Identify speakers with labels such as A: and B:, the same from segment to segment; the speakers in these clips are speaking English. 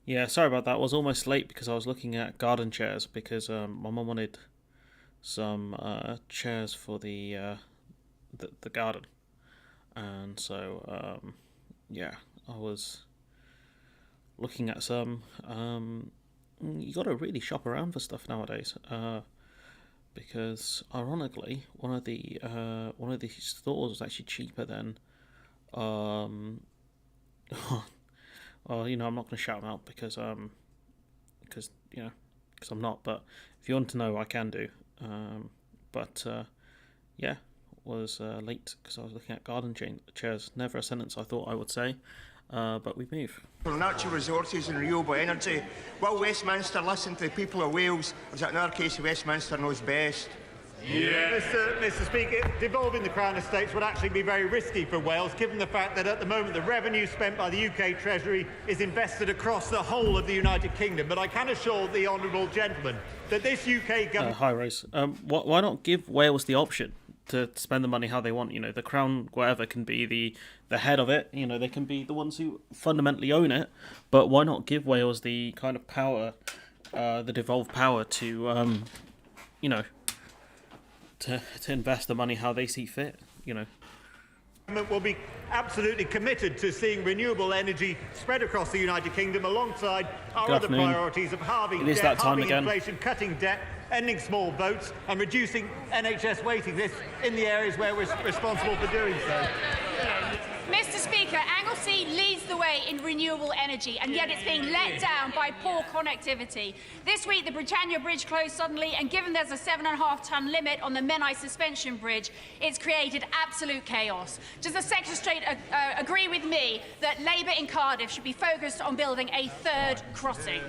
A: Yeah, sorry about that. I was almost late because I was looking at garden chairs because my mum wanted some chairs for the garden, and so yeah, I was looking at some. You got to really shop around for stuff nowadays, because ironically, one of these stores was actually cheaper than um. Well, I'm not going to shout them out because because I'm not. But if you want to know, I can do. But yeah, was late because I was looking at chairs. Never a sentence I thought I would say. But we move.
B: For natural resources and renewable energy, will Westminster listen to the people of Wales? Or is it another case of Westminster knows best?
C: Yeah. Mr. Speaker, devolving the Crown Estates would actually be very risky for Wales, given the fact that at the moment the revenue spent by the UK Treasury is invested across the whole of the United Kingdom. But I can assure the honourable gentleman that this UK government...
A: Hi, Rose. Why not give Wales the option to spend the money how they want? The Crown, whatever, can be the head of it. They can be the ones who fundamentally own it. But why not give Wales the kind of power, the devolved power to, to invest the money how they see fit,
C: Government will be absolutely committed to seeing renewable energy spread across the United Kingdom alongside our other priorities of halving debt, halving inflation, cutting debt, ending small votes and reducing NHS waiting lists in the areas where we're responsible for doing so.
D: Mr. Speaker, Anglesey leads the way in renewable energy, and yet it's being let down by poor connectivity. This week, the Britannia Bridge closed suddenly, and given there's a 7.5-tonne limit on the Menai Suspension Bridge, it's created absolute chaos. Does the Secretary agree with me that Labour in Cardiff should be focused on building a third crossing?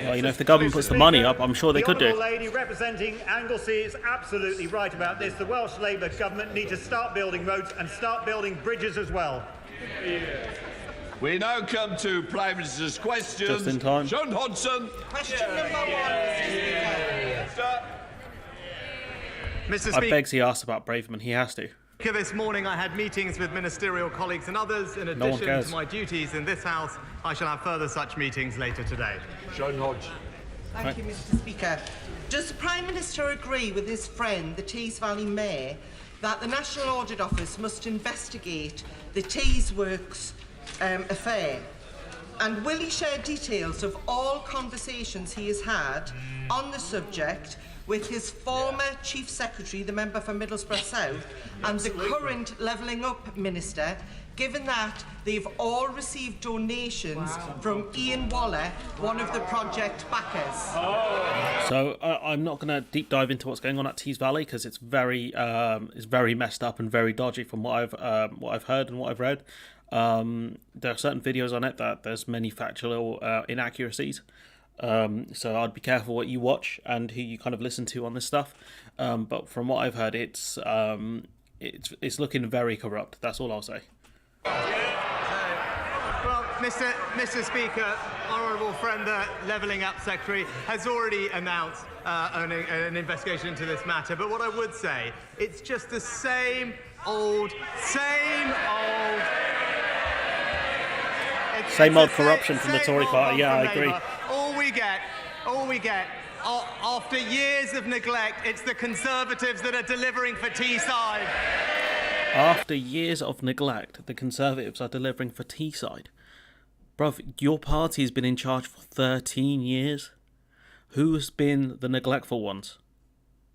A: Well, if the government puts the money up, I'm sure they could do.
C: The lady representing Anglesey is absolutely right about this. The Welsh Labour government need to start building roads and start building bridges as well.
E: We now come to Prime Minister's questions.
A: Just in time.
E: Sean Hodgson.
F: Question number one,
C: Mr.
A: I
C: Speaker.
A: begs he asked about Braverman. He has to.
G: This morning I had meetings with ministerial colleagues and others. In addition to my duties in this House, I shall have further such meetings later today.
E: Sean Hodge.
F: Thank you, Mr. Speaker. Does the Prime Minister agree with his friend, the Tees Valley Mayor, that the National Audit Office must investigate the Tees Works affair? And will he share details of all conversations he has had on the subject with his former Chief Secretary, the member for Middlesbrough South, and the current Levelling Up Minister, given that they've all received donations from Ian Waller, one of the project backers?
A: So I'm not going to deep dive into what's going on at Tees Valley because it's very messed up and very dodgy from what I've heard and what I've read. There are certain videos on it that there's many factual inaccuracies. So I'd be careful what you watch and who you kind of listen to on this stuff. But from what I've heard, it's looking very corrupt. That's all I'll say.
G: Well, Mr. Speaker, honourable friend, the Levelling Up Secretary has already announced an investigation into this matter. But what I would say, it's just the same old.
A: Same old corruption from the Tory party. Yeah, I agree.
G: All we get, after years of neglect, it's the Conservatives that are delivering for Teesside.
A: After years of neglect, the Conservatives are delivering for Teesside. Bruv, your party has been in charge for 13 years. Who's been the neglectful ones?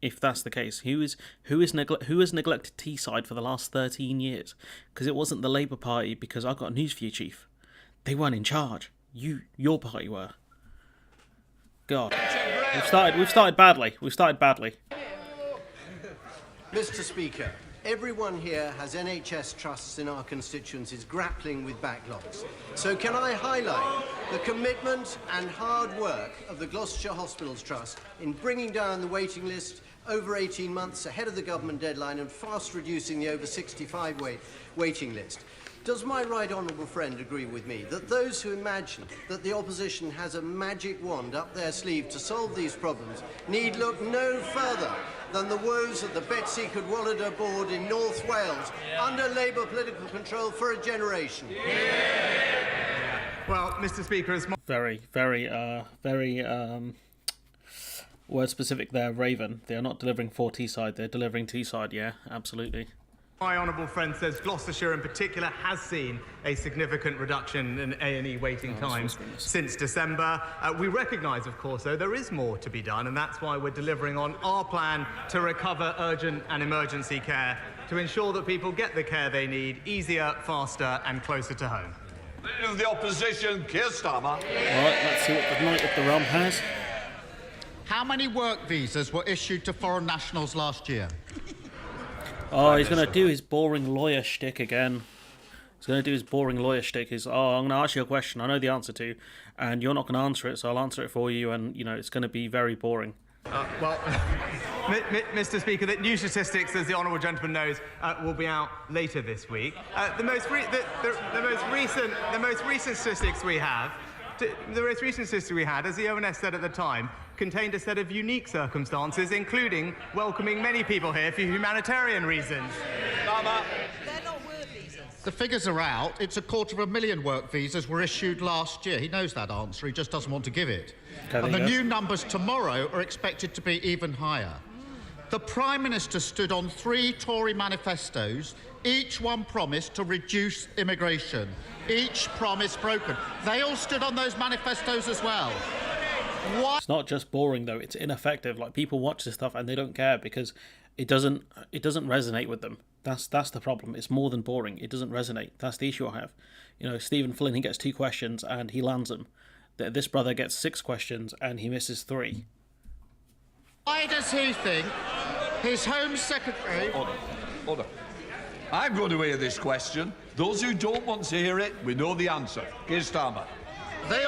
A: If that's the case, who has neglected Teesside for the last 13 years? Because it wasn't the Labour Party. Because I've got news for you, Chief. They weren't in charge. Your party were. God, we've started badly.
H: Mr. Speaker, everyone here has NHS trusts in our constituencies grappling with backlogs. So can I highlight the commitment and hard work of the Gloucestershire Hospitals Trust in bringing down the waiting list over 18 months ahead of the government deadline and fast reducing the over 65 waiting list? Does my right honourable friend agree with me that those who imagine that the opposition has a magic wand up their sleeve to solve these problems need look no further than the woes of the Betsy Cadwallader board in North Wales under Labour political control for a generation?
G: Well, Mr. Speaker, as
A: very word specific there, Raven. They are not delivering for Teesside, they're delivering Teesside, yeah, absolutely.
G: my honourable friend says, Gloucestershire in particular has seen a significant reduction in A&E waiting times since December. We recognise, of course, though, there is more to be done, and that's why we're delivering on our plan to recover urgent and emergency care to ensure that people get the care they need easier, faster and closer to home.
E: Leader of the Opposition, Keir Starmer.
A: All right, let's see what the Knight of the Realm has.
I: How many work visas were issued to foreign nationals last year?
A: Oh, he's going to do his boring lawyer shtick again. He's going to do his boring lawyer shtick. I'm going to ask you a question I know the answer to, and you're not going to answer it, so I'll answer it for you, and, it's going to be very boring.
G: Well, Mr. Speaker, the new statistics, as the honourable gentleman knows, will be out later this week. The most recent statistics we have, as the ONS said at the time, contained a set of unique circumstances, including welcoming many people here for humanitarian reasons.
F: They're not work visas.
I: The figures are out. It's 250,000 work visas were issued last year. He knows that answer. He just doesn't want to give it.
A: Okay,
I: and the new numbers tomorrow are expected to be even higher. The Prime Minister stood on 3 Tory manifestos. Each one promised to reduce immigration. Each promise broken. They all stood on those manifestos as well. What?
A: It's not just boring though; it's ineffective. Like, people watch this stuff and they don't care because it doesn't resonate with them. That's the problem. It's more than boring. It doesn't resonate. That's the issue I have. Stephen Flynn, he gets 2 questions and he lands them. This brother gets 6 questions and he misses 3.
I: Why does he think his Home Secretary...
E: Hold on. I'm going to hear this question. Those who don't want to hear it, we know the answer. Keir Starmer.
I: They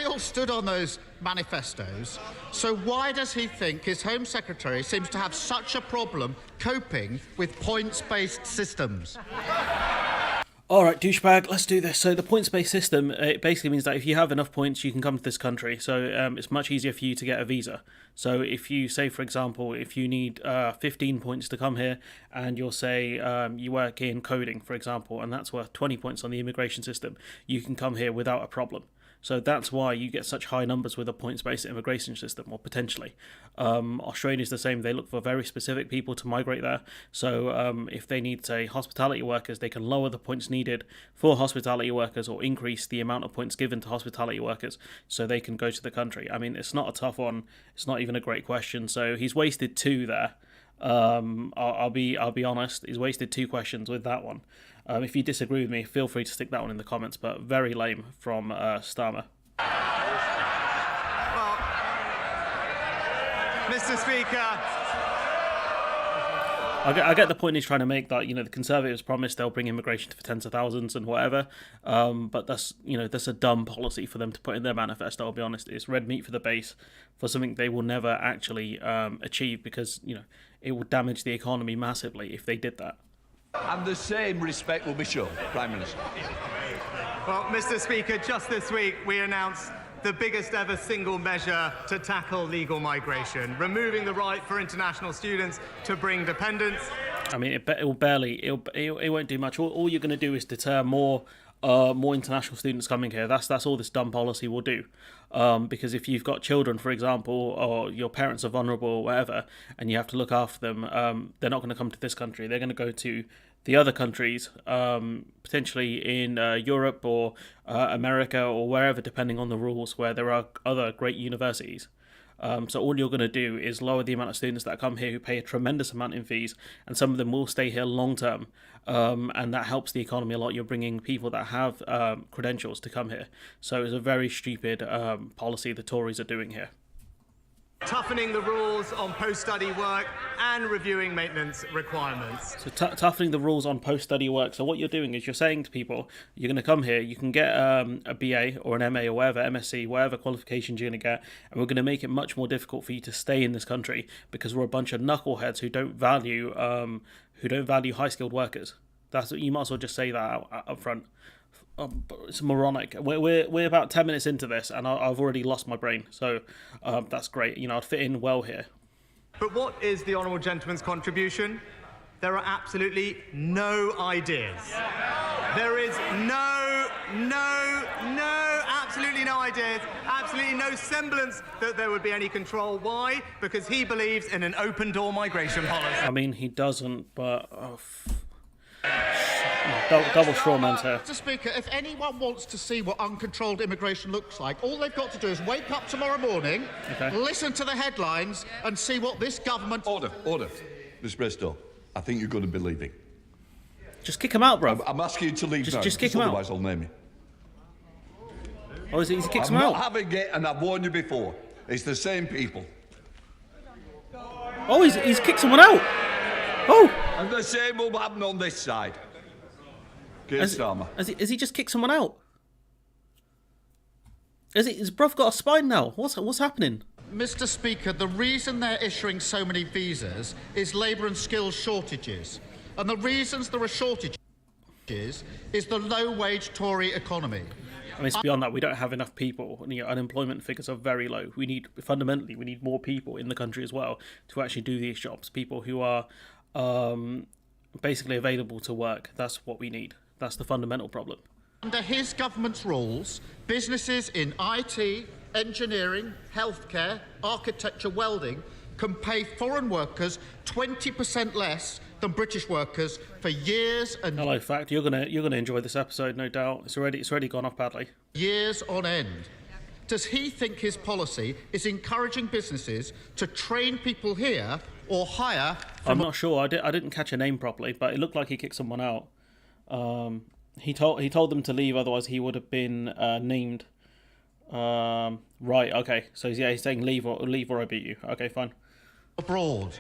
I: all stood on those manifestos. So why does he think his Home Secretary seems to have such a problem coping with points-based systems?
A: All right, douchebag, let's do this. So the points-based system, it basically means that if you have enough points, you can come to this country. So it's much easier for you to get a visa. So if you say, for example, if you need 15 points to come here, and you'll say you work in coding, for example, and that's worth 20 points on the immigration system, you can come here without a problem. So that's why you get such high numbers with a points-based immigration system, or potentially. Australia's the same. They look for very specific people to migrate there. So if they need, say, hospitality workers, they can lower the points needed for hospitality workers or increase the amount of points given to hospitality workers so they can go to the country. I mean, it's not a tough one. It's not even a great question. So he's wasted 2 there. I'll be honest. He's wasted 2 questions with that one. If you disagree with me, feel free to stick that one in the comments, but very lame from Starmer.
G: Well, Mr. Speaker...
A: I get the point he's trying to make, that the Conservatives promised they'll bring immigration for tens of thousands and whatever, but that's a dumb policy for them to put in their manifesto. I'll be honest, it's red meat for the base for something they will never actually achieve, because it would damage the economy massively if they did that.
E: And the same respect will be shown, Prime Minister.
G: Well, Mr. Speaker, just this week we announced the biggest ever single measure to tackle legal migration, removing the right for international students to bring dependents.
A: I mean, it won't do much. All you're going to do is deter more international students coming here. That's all this dumb policy will do. Because if you've got children, for example, or your parents are vulnerable or whatever, and you have to look after them, they're not going to come to this country. They're going to go to the other countries, potentially in Europe or America or wherever, depending on the rules, where there are other great universities. So all you're going to do is lower the amount of students that come here who pay a tremendous amount in fees, and some of them will stay here long term, and that helps the economy a lot. You're bringing people that have credentials to come here. So it's a very stupid policy the Tories are doing here.
G: Toughening the rules on post-study work and reviewing maintenance requirements.
A: So toughening the rules on post-study work. So what you're doing is you're saying to people, you're going to come here, you can get a BA or an MA or whatever, MSc, whatever qualifications you're going to get, and we're going to make it much more difficult for you to stay in this country because we're a bunch of knuckleheads who don't value high-skilled workers. You might as well just say that up front. It's moronic. We're about 10 minutes into this, and I've already lost my brain. So that's great. I'd fit in well here.
G: But what is the honourable gentleman's contribution? There are absolutely no ideas. There is no no semblance that there would be any control. Why? Because he believes in an open-door migration policy.
A: I mean, he doesn't, but... double straw man's here.
I: Mr. Speaker, if anyone wants to see what uncontrolled immigration looks like, all they've got to do is wake up tomorrow morning, listen to the headlines, and see what this government...
E: Order. Mr. Bristow, I think you're going to be leaving.
A: Just kick him out, bro.
E: I'm asking you to leave now.
A: Just kick him out.
E: Otherwise, I'll name you.
A: Oh, he kicks him
E: I'm
A: out?
E: not having it, and I've warned you before. It's the same people.
A: Oh, he's kicked someone out. Oh!
E: And the same will happen on this side.
A: Has he just kicked someone out? Has bruv got a spine now? What's happening?
I: Mr. Speaker, the reason they're issuing so many visas is labour and skills shortages. And the reasons there are shortages is the low-wage Tory economy.
A: I mean, it's beyond that. We don't have enough people. Unemployment figures are very low. We need more people in the country as well to actually do these jobs. People who are basically available to work. That's what we need. That's the fundamental problem.
I: Under his government's rules, businesses in IT, engineering, healthcare, architecture, welding can pay foreign workers 20% less than British workers for years and...
A: Hello, fact. You're gonna enjoy this episode, no doubt. It's already gone off badly.
I: Years on end. Does he think his policy is encouraging businesses to train people here or hire...
A: I'm not sure. I didn't catch a name properly, but it looked like he kicked someone out. He told them to leave, otherwise he would have been named. Right, okay. So yeah, he's saying leave or I beat you. Okay, fine.
I: Abroad.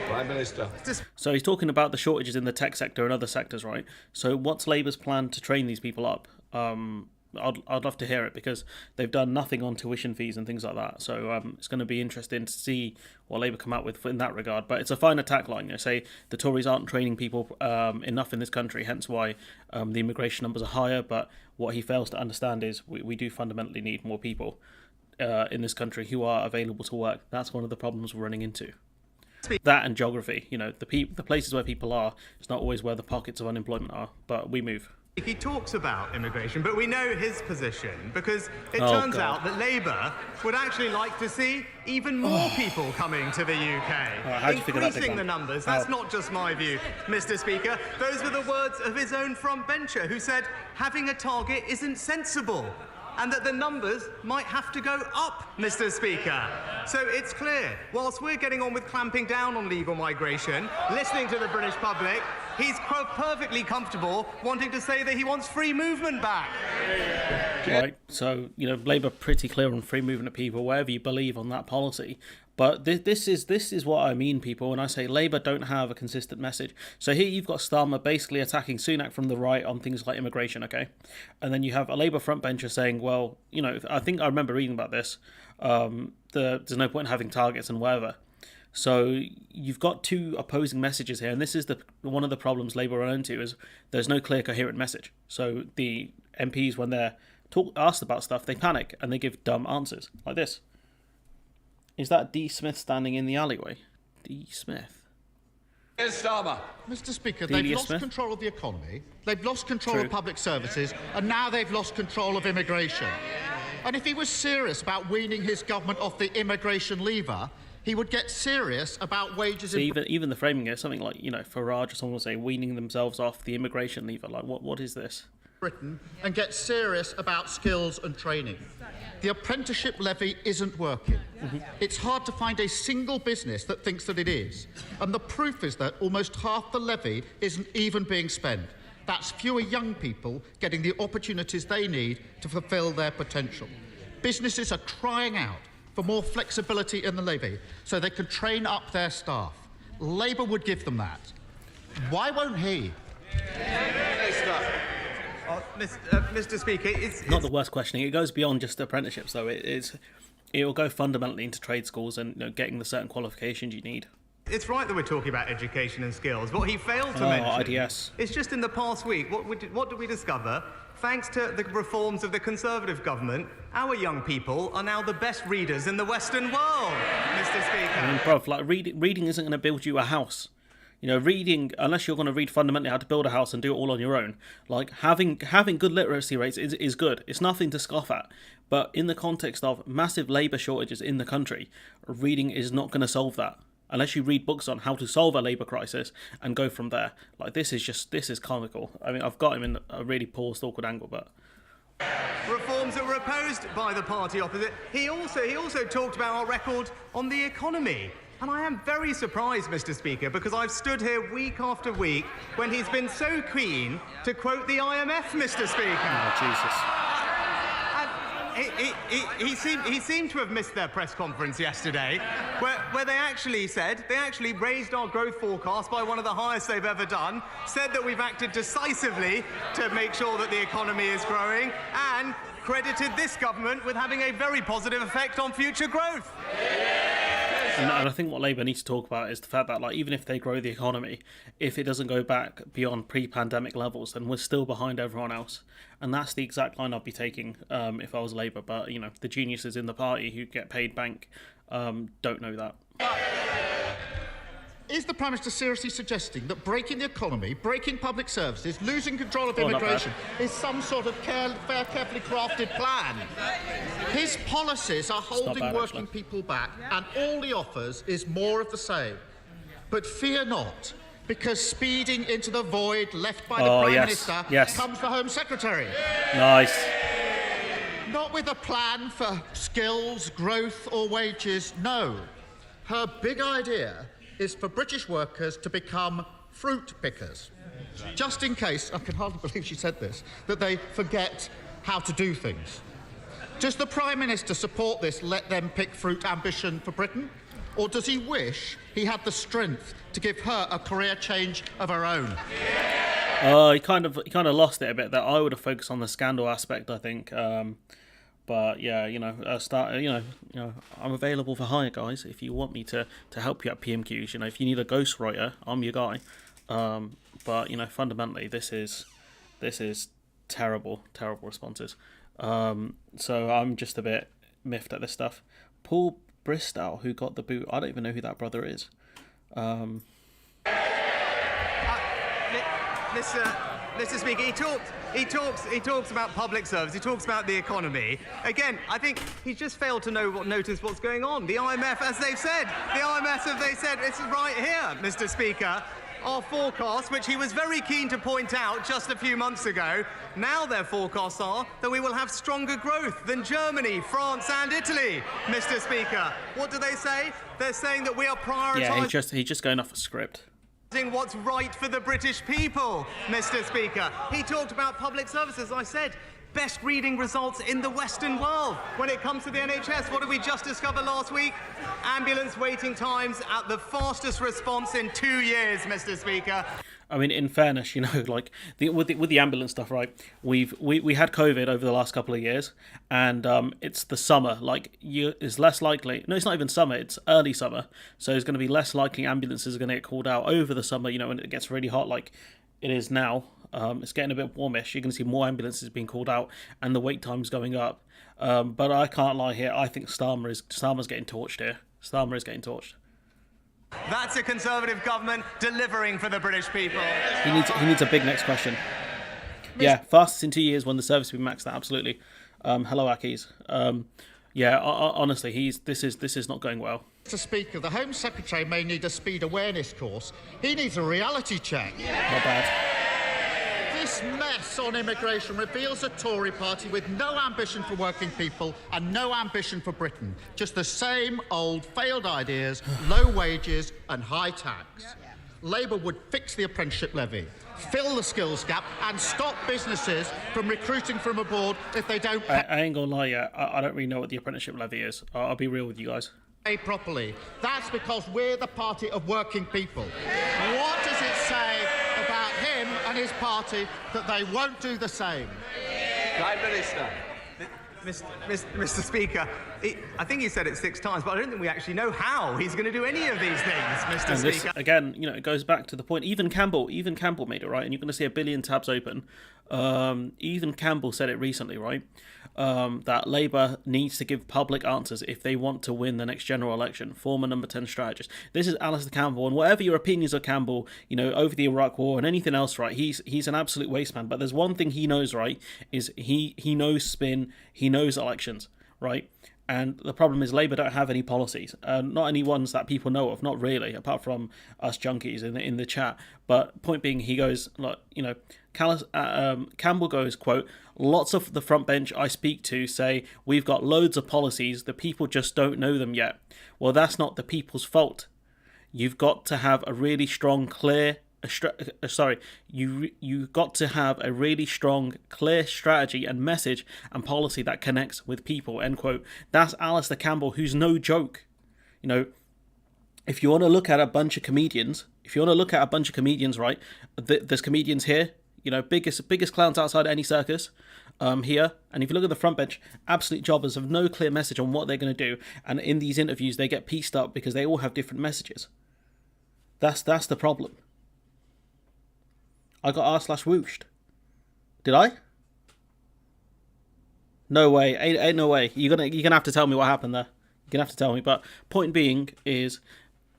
E: Prime Minister.
A: So he's talking about the shortages in the tech sector and other sectors, right? So what's Labour's plan to train these people up? I'd love to hear it, because they've done nothing on tuition fees and things like that. So it's going to be interesting to see what Labour come out with in that regard. But it's a fine attack line. Say the Tories aren't training people enough in this country, hence why the immigration numbers are higher. But what he fails to understand is we do fundamentally need more people in this country who are available to work. That's one of the problems we're running into. That and geography. The places where people are, it's not always where the pockets of unemployment are. But we move.
G: He talks about immigration, but we know his position, because it turns out that Labour would actually like to see even more people coming to the UK. Increasing the numbers. That's not just my view, Mr. Speaker. Those were the words of his own frontbencher, who said having a target isn't sensible, and that the numbers might have to go up, Mr. Speaker. So it's clear, whilst we're getting on with clamping down on legal migration, listening to the British public, he's perfectly comfortable wanting to say that he wants free movement back.
A: Right, so, Labour pretty clear on free movement of people, wherever you believe on that policy. But this is what I mean, people, when I say Labour don't have a consistent message. So here you've got Starmer basically attacking Sunak from the right on things like immigration, okay? And then you have a Labour frontbencher saying, well, I think I remember reading about this, there's no point in having targets and whatever. So you've got two opposing messages here, and this is one of the problems Labour run into, is there's no clear, coherent message. So the MPs, when they're asked about stuff, they panic and they give dumb answers, like this. Is that D. Smith standing in the alleyway? D. Smith.
I: Mr. Speaker, they've lost control of the economy, they've lost control of public services, and now they've lost control of immigration. And if he was serious about weaning his government off the immigration lever, he would get serious about wages...
A: So even the framing is something like, Farage or someone will say, weaning themselves off the immigration lever. Like, what is this?
I: Britain, and get serious about skills and training. The apprenticeship levy isn't working. It's hard to find a single business that thinks that it is. And the proof is that almost half the levy isn't even being spent. That's fewer young people getting the opportunities they need to fulfil their potential. Businesses are crying out for more flexibility in the levy so they can train up their staff. Labour would give them that. Why won't he?
G: Mr. Speaker, it's
A: not the worst questioning. It goes beyond just apprenticeships, though. It will go fundamentally into trade schools and getting the certain qualifications you need.
G: It's right that we're talking about education and skills. What he failed to mention
A: IDS.
G: is just in the past week, what did we discover? Thanks to the reforms of the Conservative government, our young people are now the best readers in the Western world, Mr. Speaker.
A: I mean, bruv, reading isn't going to build you a house. You know, reading, unless you're going to read fundamentally how to build a house and do it all on your own, like having good literacy rates is good. It's nothing to scoff at. But in the context of massive labour shortages in the country, reading is not going to solve that. Unless you read books on how to solve a labour crisis and go from there. Like, this is comical. I mean, I've got him in a really poor, awkward angle, but...
G: Reforms that were opposed by the party opposite. He also talked about our record on the economy. And I am very surprised, Mr. Speaker, because I've stood here week after week when he's been so keen to quote the IMF, Mr. Speaker.
A: Oh, Jesus.
G: He seemed to have missed their press conference yesterday, where they actually raised our growth forecast by one of the highest they've ever done, said that we've acted decisively to make sure that the economy is growing, and credited this government with having a very positive effect on future growth.
A: And I think what Labour needs to talk about is the fact that, like, even if they grow the economy, if it doesn't go back beyond pre-pandemic levels, then we're still behind everyone else. And that's the exact line I'd be taking if I was Labour. But, you know, the geniuses in the party who get paid bank don't know that.
I: Is the Prime Minister seriously suggesting that breaking the economy, breaking public services, losing control of immigration is some sort of carefully crafted plan? His policies are holding working people back, and all he offers is more of the same. But fear not, because speeding into the void left by the Prime Minister comes the Home Secretary.
A: Nice.
I: Not with a plan for skills, growth or wages, no. Her big idea is for British workers to become fruit pickers. Just in case, I can hardly believe she said this, that they forget how to do things. Does the Prime Minister support this let them pick fruit ambition for Britain? Or does he wish he had the strength to give her a career change of her own?
A: He kind of lost it a bit there. I would have focused on the scandal aspect, I think. But yeah, you know, I'm available for hire, guys. If you want me to help you at PMQs, you know, if you need a ghostwriter, I'm your guy. But you know, fundamentally, this is terrible responses. So I'm just a bit miffed at this stuff. Paul Bristow, who got the boot, I don't even know who that brother is.
G: Mr. Speaker, he talks about public service, he talks about the economy. Again, I think he's just failed to notice what's going on. The IMF, as they've said, it's right here, Mr. Speaker. Our forecasts, which he was very keen to point out just a few months ago, now their forecasts are that we will have stronger growth than Germany, France and Italy, Mr. Speaker. What do they say? They're saying that we are prioritising...
A: Yeah, he's just going off a script.
G: What's right for the British people, Mr. Speaker. He talked about public services, I said. Best reading results in the Western world. When it comes to the NHS, what did we just discover last week? Ambulance waiting times at the fastest response in 2 years, Mr. Speaker.
A: I mean, in fairness, you know, like with the ambulance stuff, right? We had COVID over the last couple of years, and it's the summer. Like, it's less likely. No, it's not even summer. It's early summer, so it's going to be less likely ambulances are going to get called out over the summer. You know, when it gets really hot, like it is now. It's getting a bit warmish. You're going to see more ambulances being called out, and the wait time's going up. But I can't lie here. I think Starmer's getting torched here. Starmer is getting torched.
G: That's a Conservative government delivering for the British people.
A: He needs a big next question. Yeah, fastest in 2 years when the service will be maxed out. Absolutely. Hello, Akis. Yeah, honestly, this is not going well.
I: Mr. Speaker, the Home Secretary may need a speed awareness course. He needs a reality check.
A: Not bad.
I: This mess on immigration reveals a Tory party with no ambition for working people and no ambition for Britain. Just the same old failed ideas, low wages and high tax. Labour would fix the apprenticeship levy, fill the skills gap and stop businesses from recruiting from abroad if they don't pay.
A: I ain't gonna lie yet. I don't really know what the apprenticeship levy is. I'll be real with you guys.
I: Pay properly. That's because we're the party of working people. What does it say about him and his party that they won't do the same?
E: Prime Minister.
G: Mr. Speaker, I think he said it 6 times, but I don't think we actually know how he's going to do any of these things, Mr. Speaker.
A: Again, you know, it goes back to the point. Even Campbell made it, right? And you're going to see a billion tabs open. Even Campbell said it recently, right? That Labour needs to give public answers if they want to win the next general election. Former number 10 strategist. This is Alistair Campbell, and whatever your opinions of Campbell, you know, over the Iraq War and anything else, right? He's an absolute waste man. But there's one thing he knows, right? Is he knows spin, he knows elections, right? And the problem is Labour don't have any policies, not any ones that people know of, not really, apart from us junkies in the chat. But point being, he goes, like, you know, Campbell goes, quote, "Lots of the front bench I speak to say we've got loads of policies, the people just don't know them yet. Well, that's not the people's fault. You've got to have a really strong, clear you got to have a really strong, clear strategy and message and policy that connects with people," end quote. That's Alistair Campbell, who's no joke. You know, if you want to look at a bunch of comedians, right, there's comedians here, you know, biggest clowns outside any circus, here. And if you look at the front bench, absolute jobbers have no clear message on what they're going to do. And in these interviews, they get pieced up because they all have different messages. That's the problem. I got r/whooshed. Did I? No way. Ain't no way. You're gonna have to tell me what happened there. You're gonna have to tell me. But point being is,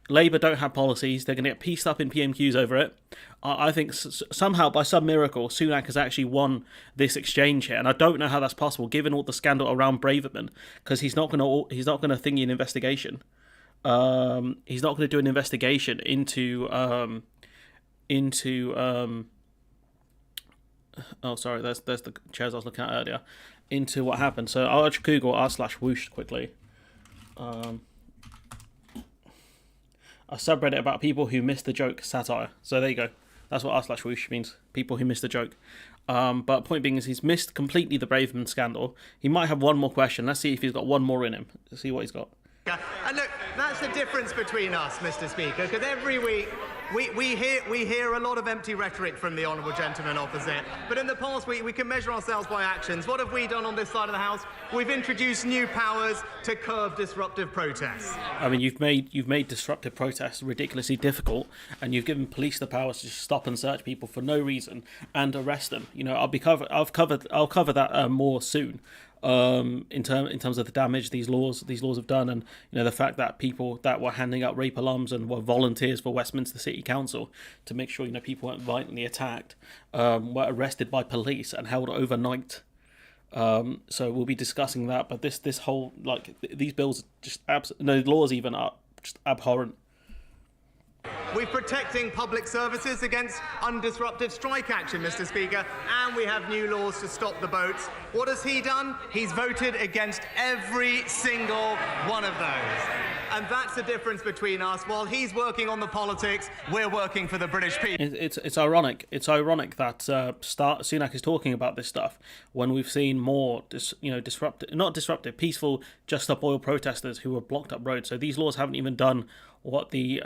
A: Labour don't have policies. They're gonna get pieced up in PMQs over it. I think somehow, by some miracle, Sunak has actually won this exchange here, and I don't know how that's possible, given all the scandal around Braverman, because he's not gonna thingy an investigation. He's not gonna do an investigation into. Oh, sorry, there's the chairs I was looking at earlier. Into what happened. So I'll just Google r/whoosh quickly. A subreddit about people who missed the joke satire. So there you go. That's what r/whoosh means. People who missed the joke. But point being is he's missed completely the Braverman scandal. He might have one more question. Let's see if he's got one more in him. Let's see what he's got.
G: And look, that's the difference between us, Mr. Speaker, because every week we hear a lot of empty rhetoric from the honourable gentleman opposite, but in the past week we can measure ourselves by actions. What have we done on this side of the House? We've introduced new powers to curb disruptive protests.
A: I mean, you've made disruptive protests ridiculously difficult, and you've given police the powers to stop and search people for no reason and arrest them. You know, I'll cover that more soon. In terms of the damage these laws have done, and you know the fact that people that were handing out rape alarms and were volunteers for Westminster City Council to make sure, you know, people weren't violently attacked, were arrested by police and held overnight. So we'll be discussing that, but this whole, like, these bills are just laws even are just abhorrent.
G: We're protecting public services against undisruptive strike action, Mr. Speaker, and we have new laws to stop the boats. What has he done? He's voted against every single one of those. And that's the difference between us. While he's working on the politics, we're working for the British people.
A: It's ironic. It's ironic that Sunak is talking about this stuff when we've seen more, peaceful, Just Stop Oil protesters who have blocked up roads. So these laws haven't even done what the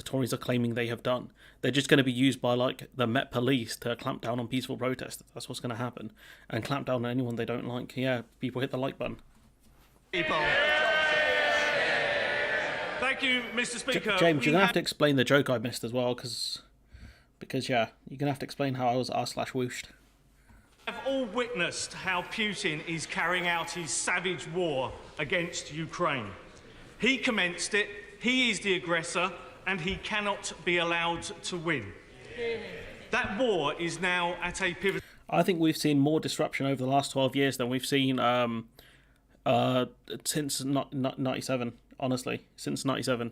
A: Tories are claiming they have done. They're just going to be used by, like, the Met Police to clamp down on peaceful protesters. That's what's going to happen, and clamp down on anyone they don't like. Yeah, people hit the like button.
G: People.
J: Thank you, Mr. Speaker.
A: James, you're going to have to explain the joke I missed as well, because yeah, you're going to have to explain how I was r/whooshed.
J: Have all witnessed how Putin is carrying out his savage war against Ukraine. He commenced it, he is the aggressor, and he cannot be allowed to win. That war is now at a pivot.
A: I think we've seen more disruption over the last 12 years than we've seen since 97. Honestly, since 97,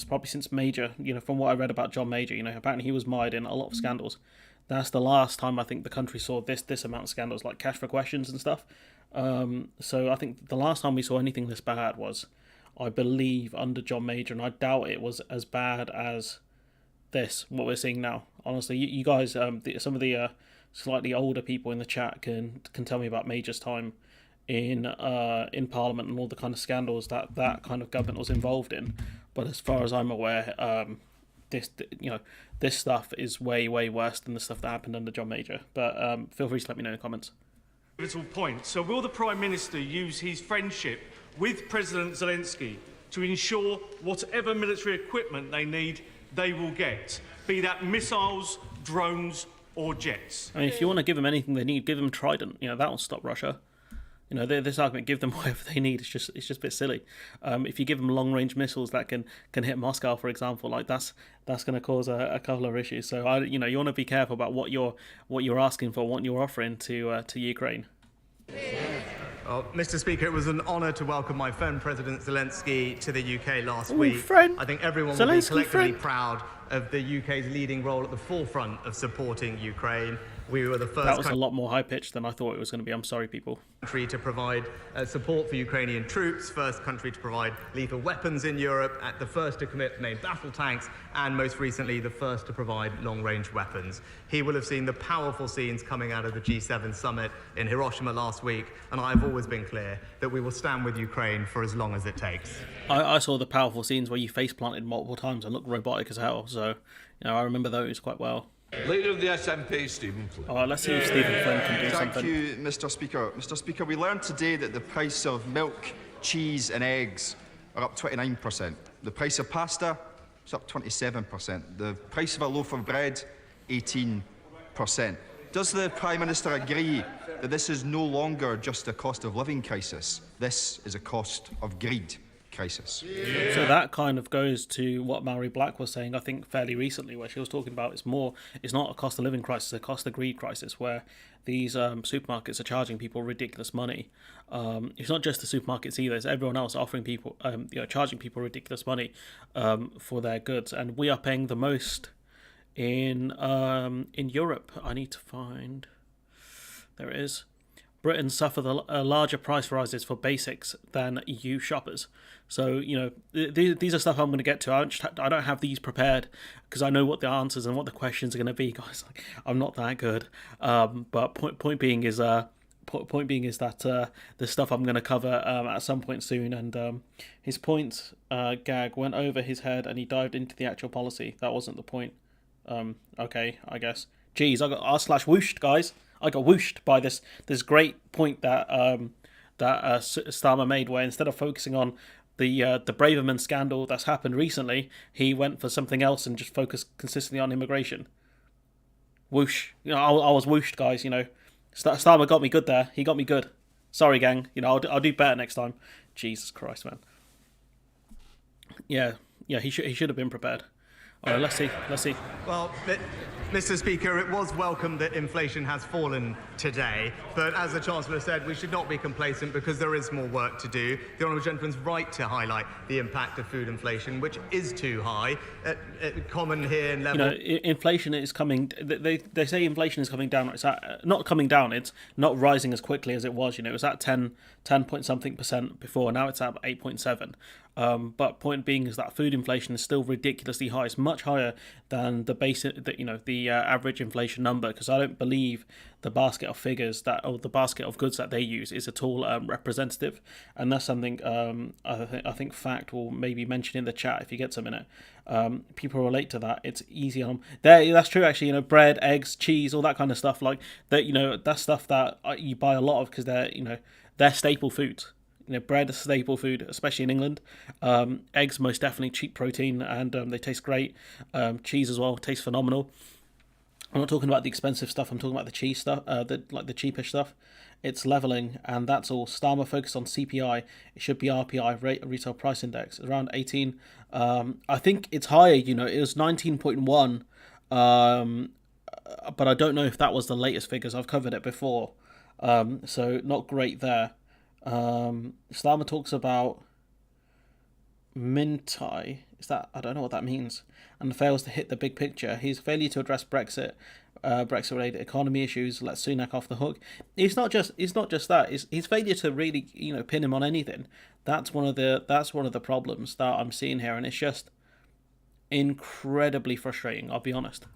A: probably since Major. You know, from what I read about John Major, you know, apparently he was mired in a lot of scandals. That's the last time I think the country saw this amount of scandals, like cash for questions and stuff. So I think the last time we saw anything this bad was, I believe, under John Major, and I doubt it was as bad as what we're seeing now. Honestly, you guys, some of the slightly older people in the chat can tell me about Major's time in Parliament and all the kind of scandals that kind of government was involved in. But as far as I'm aware, this stuff is way worse than the stuff that happened under John Major. But feel free to let me know in the comments.
J: Pivotal point. So will the Prime Minister use his friendship with President Zelensky to ensure whatever military equipment they need, they will get, be that missiles, drones or jets?
A: I mean, if you want to give them anything they need, give them Trident. That will stop Russia. This argument, give them whatever they need. It's just a bit silly. If you give them long-range missiles that can hit Moscow, for example, like that's going to cause a couple of issues. So you want to be careful about what you're asking for, what you're offering to Ukraine.
G: Well, Mr. Speaker, it was an honour to welcome my friend President Zelensky to the UK last week.
A: Friend.
G: I think everyone will be collectively proud of the UK's leading role at the forefront of supporting Ukraine. We were the first.
A: That was a lot more high pitched than I thought it was going to be. I'm sorry, people.
G: Country to provide support for Ukrainian troops, first country to provide lethal weapons in Europe, at the first to commit main battle tanks, and most recently the first to provide long-range weapons. He will have seen the powerful scenes coming out of the G7 summit in Hiroshima last week, and I've always been clear that we will stand with Ukraine for as long as it takes.
A: I saw the powerful scenes where you face planted multiple times and looked robotic as hell, so I remember those quite well.
E: Leader of the SNP, Stephen Flynn.
A: All right, let's see if Stephen Flynn can do something.
K: Thank you, Mr. Speaker. Mr. Speaker, we learned today that the price of milk, cheese and eggs are up 29%. The price of pasta is up 27%. The price of a loaf of bread, 18%. Does the Prime Minister agree that this is no longer just a cost of living crisis? This is a cost of greed crisis.
A: So that kind of goes to what Mary Black was saying, I think, fairly recently, where she was talking about it's not a cost of living crisis, it's a cost of greed crisis, where these supermarkets are charging people ridiculous money. It's not just the supermarkets either; it's everyone else offering people, charging people ridiculous money for their goods, and we are paying the most in Europe. I need to find. There it is. Britain suffer larger price rises for basics than EU shoppers. So, these are stuff I'm going to get to. I don't have these prepared because I know what the answers and what the questions are going to be, guys. I'm not that good. But point being is that the stuff I'm going to cover at some point soon. And his point gag went over his head and he dived into the actual policy. That wasn't the point. Okay, I guess. Jeez, I got r/whooshed, guys. I got whooshed by this great point that Starmer made, where instead of focusing on the Braverman scandal that's happened recently, he went for something else and just focused consistently on immigration. Whoosh! I was whooshed, guys. Starmer got me good there. He got me good. Sorry, gang. I'll do better next time. Jesus Christ, man. Yeah. He should have been prepared. All right, let's see.
G: Well, Mr. Speaker, it was welcome that inflation has fallen today, but as the Chancellor said, we should not be complacent because there is more work to do. The Honourable Gentleman's right to highlight the impact of food inflation, which is too high. Common here in level.
A: Inflation is coming. They say inflation is coming down. It's not coming down. It's not rising as quickly as it was. It was at 10 point something % before. Now it's at 8.7. But point being is that food inflation is still ridiculously high. It's much higher than the average inflation number, because I don't believe the basket of figures or the basket of goods that they use is at all representative, and that's something I think Fact will maybe mention in the chat if he gets a minute. People relate to that. It's easy on them. That's true actually. Bread, eggs, cheese, all that kind of stuff like that. That's stuff that you buy a lot of because they're staple foods. Bread is staple food, especially in England. Eggs, most definitely cheap protein, and they taste great. Cheese as well, tastes phenomenal. I'm not talking about the expensive stuff. I'm talking about the cheese stuff, the cheapish stuff. It's leveling, and that's all. Starmer focused on CPI. It should be RPI, retail price index, around 18. I think it's higher. It was 19.1. But I don't know if that was the latest figures. I've covered it before, so not great there. Starmer talks about Mintai. I don't know what that means, and fails to hit the big picture. His failure to address Brexit-related economy issues lets Sunak off the hook. It's not just that. It's his failure to really pin him on anything. That's one of the problems that I'm seeing here, and it's just incredibly frustrating. I'll be honest.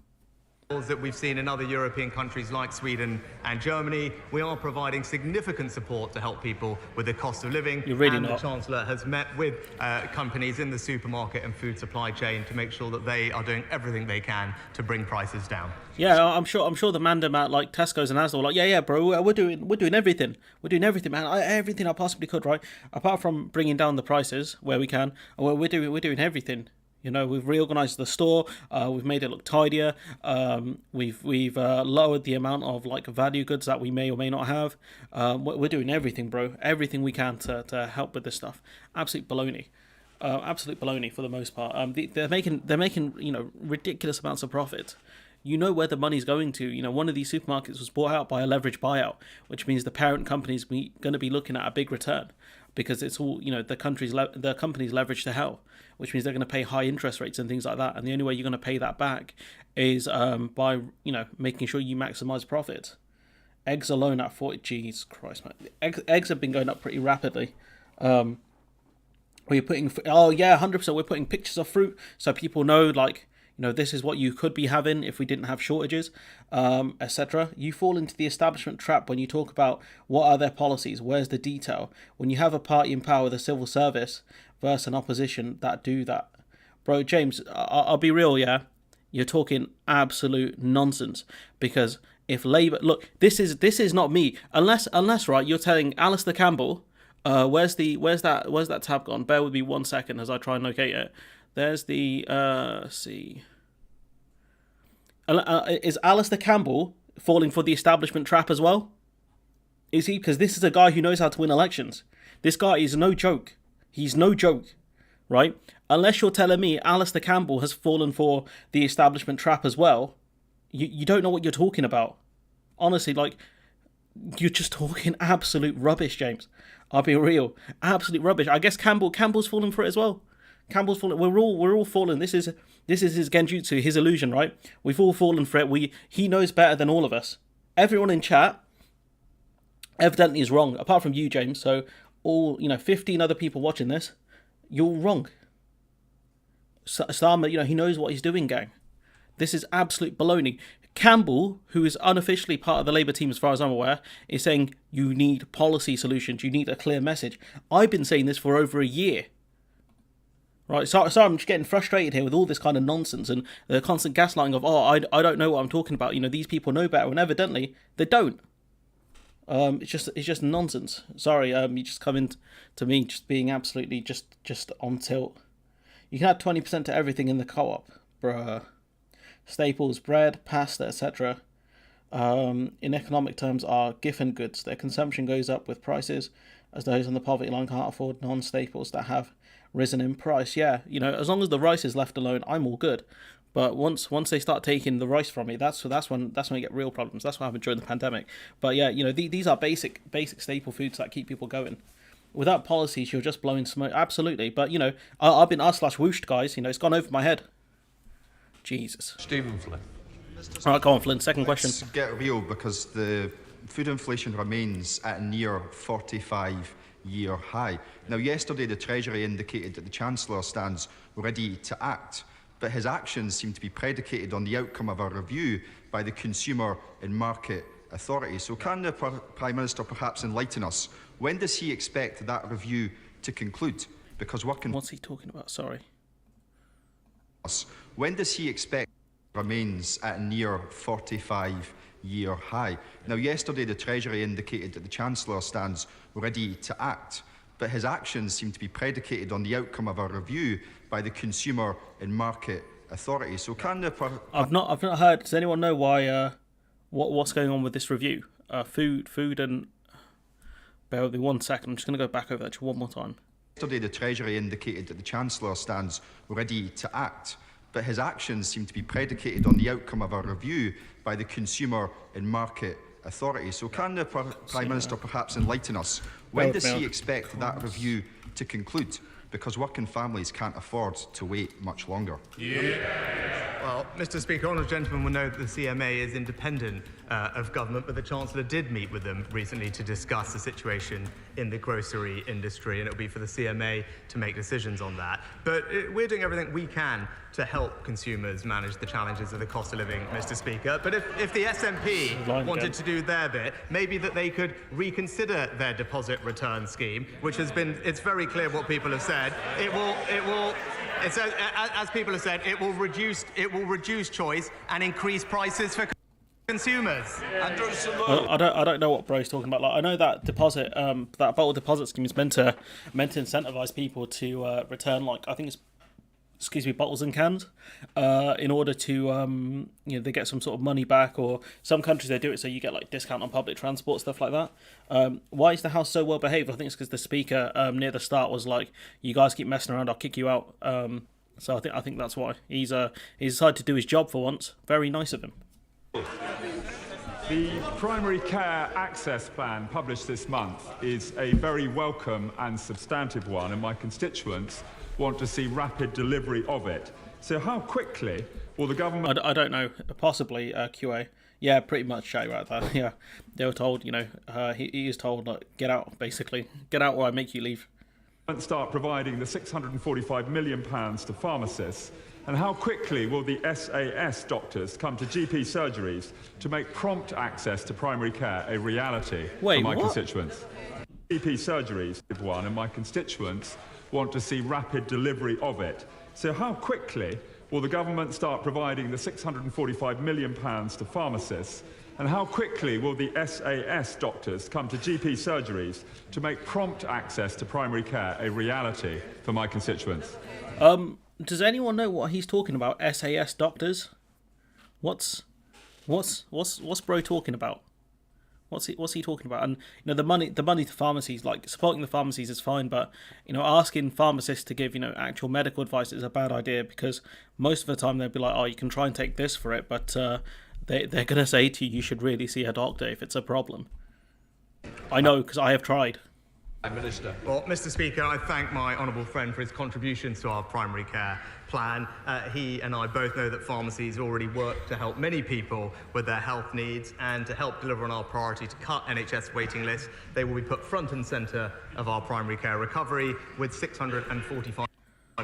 G: that we've seen in other European countries like Sweden and Germany. We are providing significant support to help people with the cost of living.
A: You're really
G: and
A: not.
G: The Chancellor has met with companies in the supermarket and food supply chain to make sure that they are doing everything they can to bring prices down.
A: Yeah, I'm sure the mandem at like Tesco's and Asda were like, yeah, bro, we're doing everything. We're doing everything, man. Everything I possibly could, right? Apart from bringing down the prices where we can, we're doing everything. You know, we've reorganised the store. We've made it look tidier. We've lowered the amount of like value goods that we may or may not have. We're doing everything, bro. Everything we can to help with this stuff. Absolute baloney. Absolute baloney for the most part. They're making ridiculous amounts of profit. You know where the money's going to. You know, one of these supermarkets was bought out by a leverage buyout, which means the parent company's going to be looking at a big return, because it's all, the company's leveraged to hell, which means they're going to pay high interest rates and things like that. And the only way you're going to pay that back is by making sure you maximize profit. Eggs alone at 40. Jesus Christ, man. Eggs have been going up pretty rapidly. We're putting 100%. We're putting pictures of fruit so people know, this is what you could be having if we didn't have shortages, etc. You fall into the establishment trap when you talk about what are their policies, where's the detail. When you have a party in power, the civil service, versus an opposition that do that. Bro, James, I'll be real, yeah? You're talking absolute nonsense, because if Labour... Look, this is not me. Unless right, you're telling Alistair Campbell... where's that tab gone? Bear with me 1 second as I try and locate it. There's the see. Is Alistair Campbell falling for the establishment trap as well? Is he? Because this is a guy who knows how to win elections. This guy is no joke. He's no joke, right? Unless you're telling me Alistair Campbell has fallen for the establishment trap as well, you don't know what you're talking about. Honestly, you're just talking absolute rubbish, James. I'll be real, absolute rubbish. I guess Campbell's fallen for it as well. Campbell's fallen. We're all fallen. This is his genjutsu, his illusion, right? We've all fallen for it. He knows better than all of us. Everyone in chat evidently is wrong, apart from you, James. So all 15 other people watching this, you're wrong. Starmer, he knows what he's doing, gang. This is absolute baloney. Campbell, who is unofficially part of the Labour team as far as I'm aware, is saying you need policy solutions, you need a clear message. I've been saying this for over a year. Right, so I'm just getting frustrated here with all this kind of nonsense and the constant gaslighting of, I don't know what I'm talking about. These people know better, and evidently they don't. It's just nonsense. Sorry, you just come in to me just being absolutely just on tilt. You can add 20% to everything in the co-op, bruh. Staples, bread, pasta, etc. In economic terms are giffen goods. Their consumption goes up with prices, as those on the poverty line can't afford non-staples that have risen in price. Yeah, as long as the rice is left alone, I'm all good. But once they start taking the rice from me, that's when we get real problems. That's what happened during the pandemic. But yeah, these are basic staple foods that keep people going. Without policies, you're just blowing smoke. Absolutely. But I've been r/whooshed, guys. It's gone over my head. Jesus.
E: Stephen Flynn.
A: All right, go on, Flynn. Second question.
K: Let's get real, because the food inflation remains at a near 45-year high. Now, yesterday the Treasury indicated that the Chancellor stands ready to act, but his actions seem to be predicated on the outcome of a review by the Consumer and Market Authority. So can the Prime Minister perhaps enlighten us? When does he expect that review to conclude? Because
A: what's he talking about? Sorry.
K: When does he expect remains at a near 45-year high? Now, yesterday the Treasury indicated that the Chancellor stands ready to act, but his actions seem to be predicated on the outcome of a review by the Consumer and Market Authority. So can the...
A: I've not heard. Does anyone know why? What's going on with this review? Food and... Bear with me 1 second. I'm just going to go back over that just one more time.
K: Yesterday the Treasury indicated that the Chancellor stands ready to act, but his actions seem to be predicated on the outcome of a review by the Consumer and Market Authority. So can the Prime Minister perhaps enlighten us? When does he expect that review to conclude? Because working families can't afford to wait much longer.
E: Yeah.
G: Well, Mr. Speaker, honourable gentlemen will know that the CMA is independent of government, but the Chancellor did meet with them recently to discuss the situation in the grocery industry, and it'll be for the CMA to make decisions on that. But we're doing everything we can to help consumers manage the challenges of the cost of living, Mr. Speaker. But if the SNP wanted to do their bit, maybe that they could reconsider their deposit return scheme, which has been, it's very clear what people have said. It says, as people have said, it will reduce choice and increase prices for consumers.
A: I don't know what bro's talking about. Like, I know that deposit, that bottle deposit scheme is meant to incentivize people to return, like, I think it's, bottles and cans, in order to they get some sort of money back, or some countries they do it so you get like discount on public transport, stuff like that. Why is the House so well behaved? I think it's because the Speaker near the start was like, "You guys keep messing around, I'll kick you out." So I think that's why he's decided to do his job for once. Very nice of him.
L: The Primary Care Access Plan published this month is a very welcome and substantive one, and my constituents want to see rapid delivery of it. So how quickly will the government...
A: I don't know, possibly QA. Yeah, pretty much chatty about that. Yeah, they were told, he is told, like, get out, basically. Get out or I make you leave.
L: Start providing the £645 million to pharmacists, and how quickly will the SAS doctors come to GP surgeries to make prompt access to primary care a reality for my constituents? GP surgeries is one, and my constituents want to see rapid delivery of it. So how quickly will the government start providing the £645 million to pharmacists, and how quickly will the SAS doctors come to GP surgeries to make prompt access to primary care a reality for my constituents?
A: Does anyone know what he's talking about? SAS doctors? What's bro talking about? What's he talking about? And the money to pharmacies, like supporting the pharmacies is fine, but asking pharmacists to give actual medical advice is a bad idea, because most of the time they'll be like, oh, you can try and take this for it, but they're gonna say to you should really see a doctor if it's a problem. I know, because I have tried.
G: Minister. Well, Mr. Speaker, I thank my honourable friend for his contributions to our primary care plan. He and I both know that pharmacies already work to help many people with their health needs, and to help deliver on our priority to cut NHS waiting lists. They will be put front and centre of our primary care recovery, with £645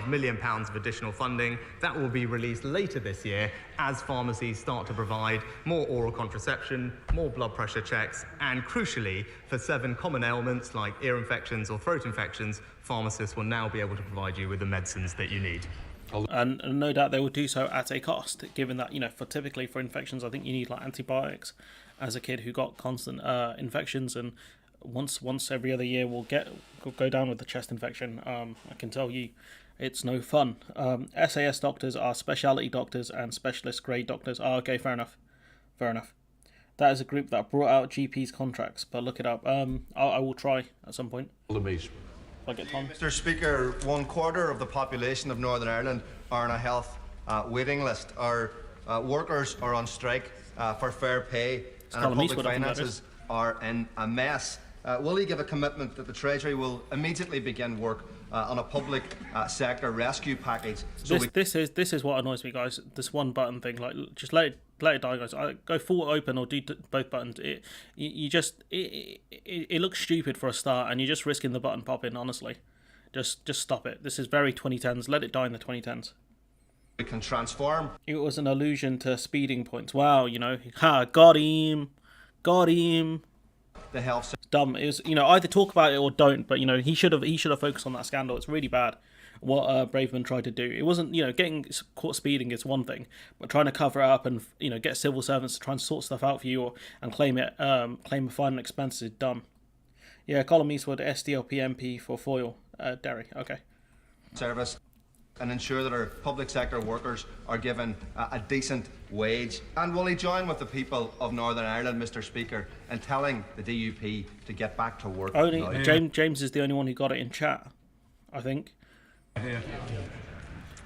G: million of additional funding that will be released later this year as pharmacies start to provide more oral contraception, more blood pressure checks, and crucially, for 7 common ailments like ear infections or throat infections, pharmacists will now be able to provide you with the medicines that you need.
A: And no doubt they will do so at a cost, given that typically for infections, I think you need like antibiotics. As a kid who got constant infections, and once every other year we'll go down with the chest infection, I can tell you, it's no fun. SAS doctors are specialty doctors and specialist grade doctors. Oh, okay, fair enough. That is a group that brought out GPs contracts, but look it up. I will try at some point. If I get time.
M: Mr. Speaker, 1/4 of the population of Northern Ireland are on a health waiting list. Our workers are on strike for fair pay, and our public finances are in a mess. Will he give a commitment that the Treasury will immediately begin work on a public sector rescue package?
A: This is what annoys me, guys. This one button thing, like, just let it die, guys. Go full open or do both buttons. It looks stupid for a start, and you're just risking the button popping. Honestly, just stop it. This is very 2010s. Let it die in the 2010s.
M: We can transform.
A: It was an allusion to speeding points. Wow, got him.
M: The health
A: dumb. It was, either talk about it or don't. But he should have focused on that scandal. It's really bad what Braverman tried to do. It wasn't, getting caught speeding is one thing, but trying to cover it up and get civil servants to try and sort stuff out for you and claim a fine and expenses is dumb. Yeah, Colin Eastwood, SDLP MP for Foyle, Derry. Okay.
M: Service. And ensure that our public sector workers are given a decent wage. And will he join with the people of Northern Ireland, Mr. Speaker, in telling the DUP to get back to work?
A: James is the only one who got it in chat, I think.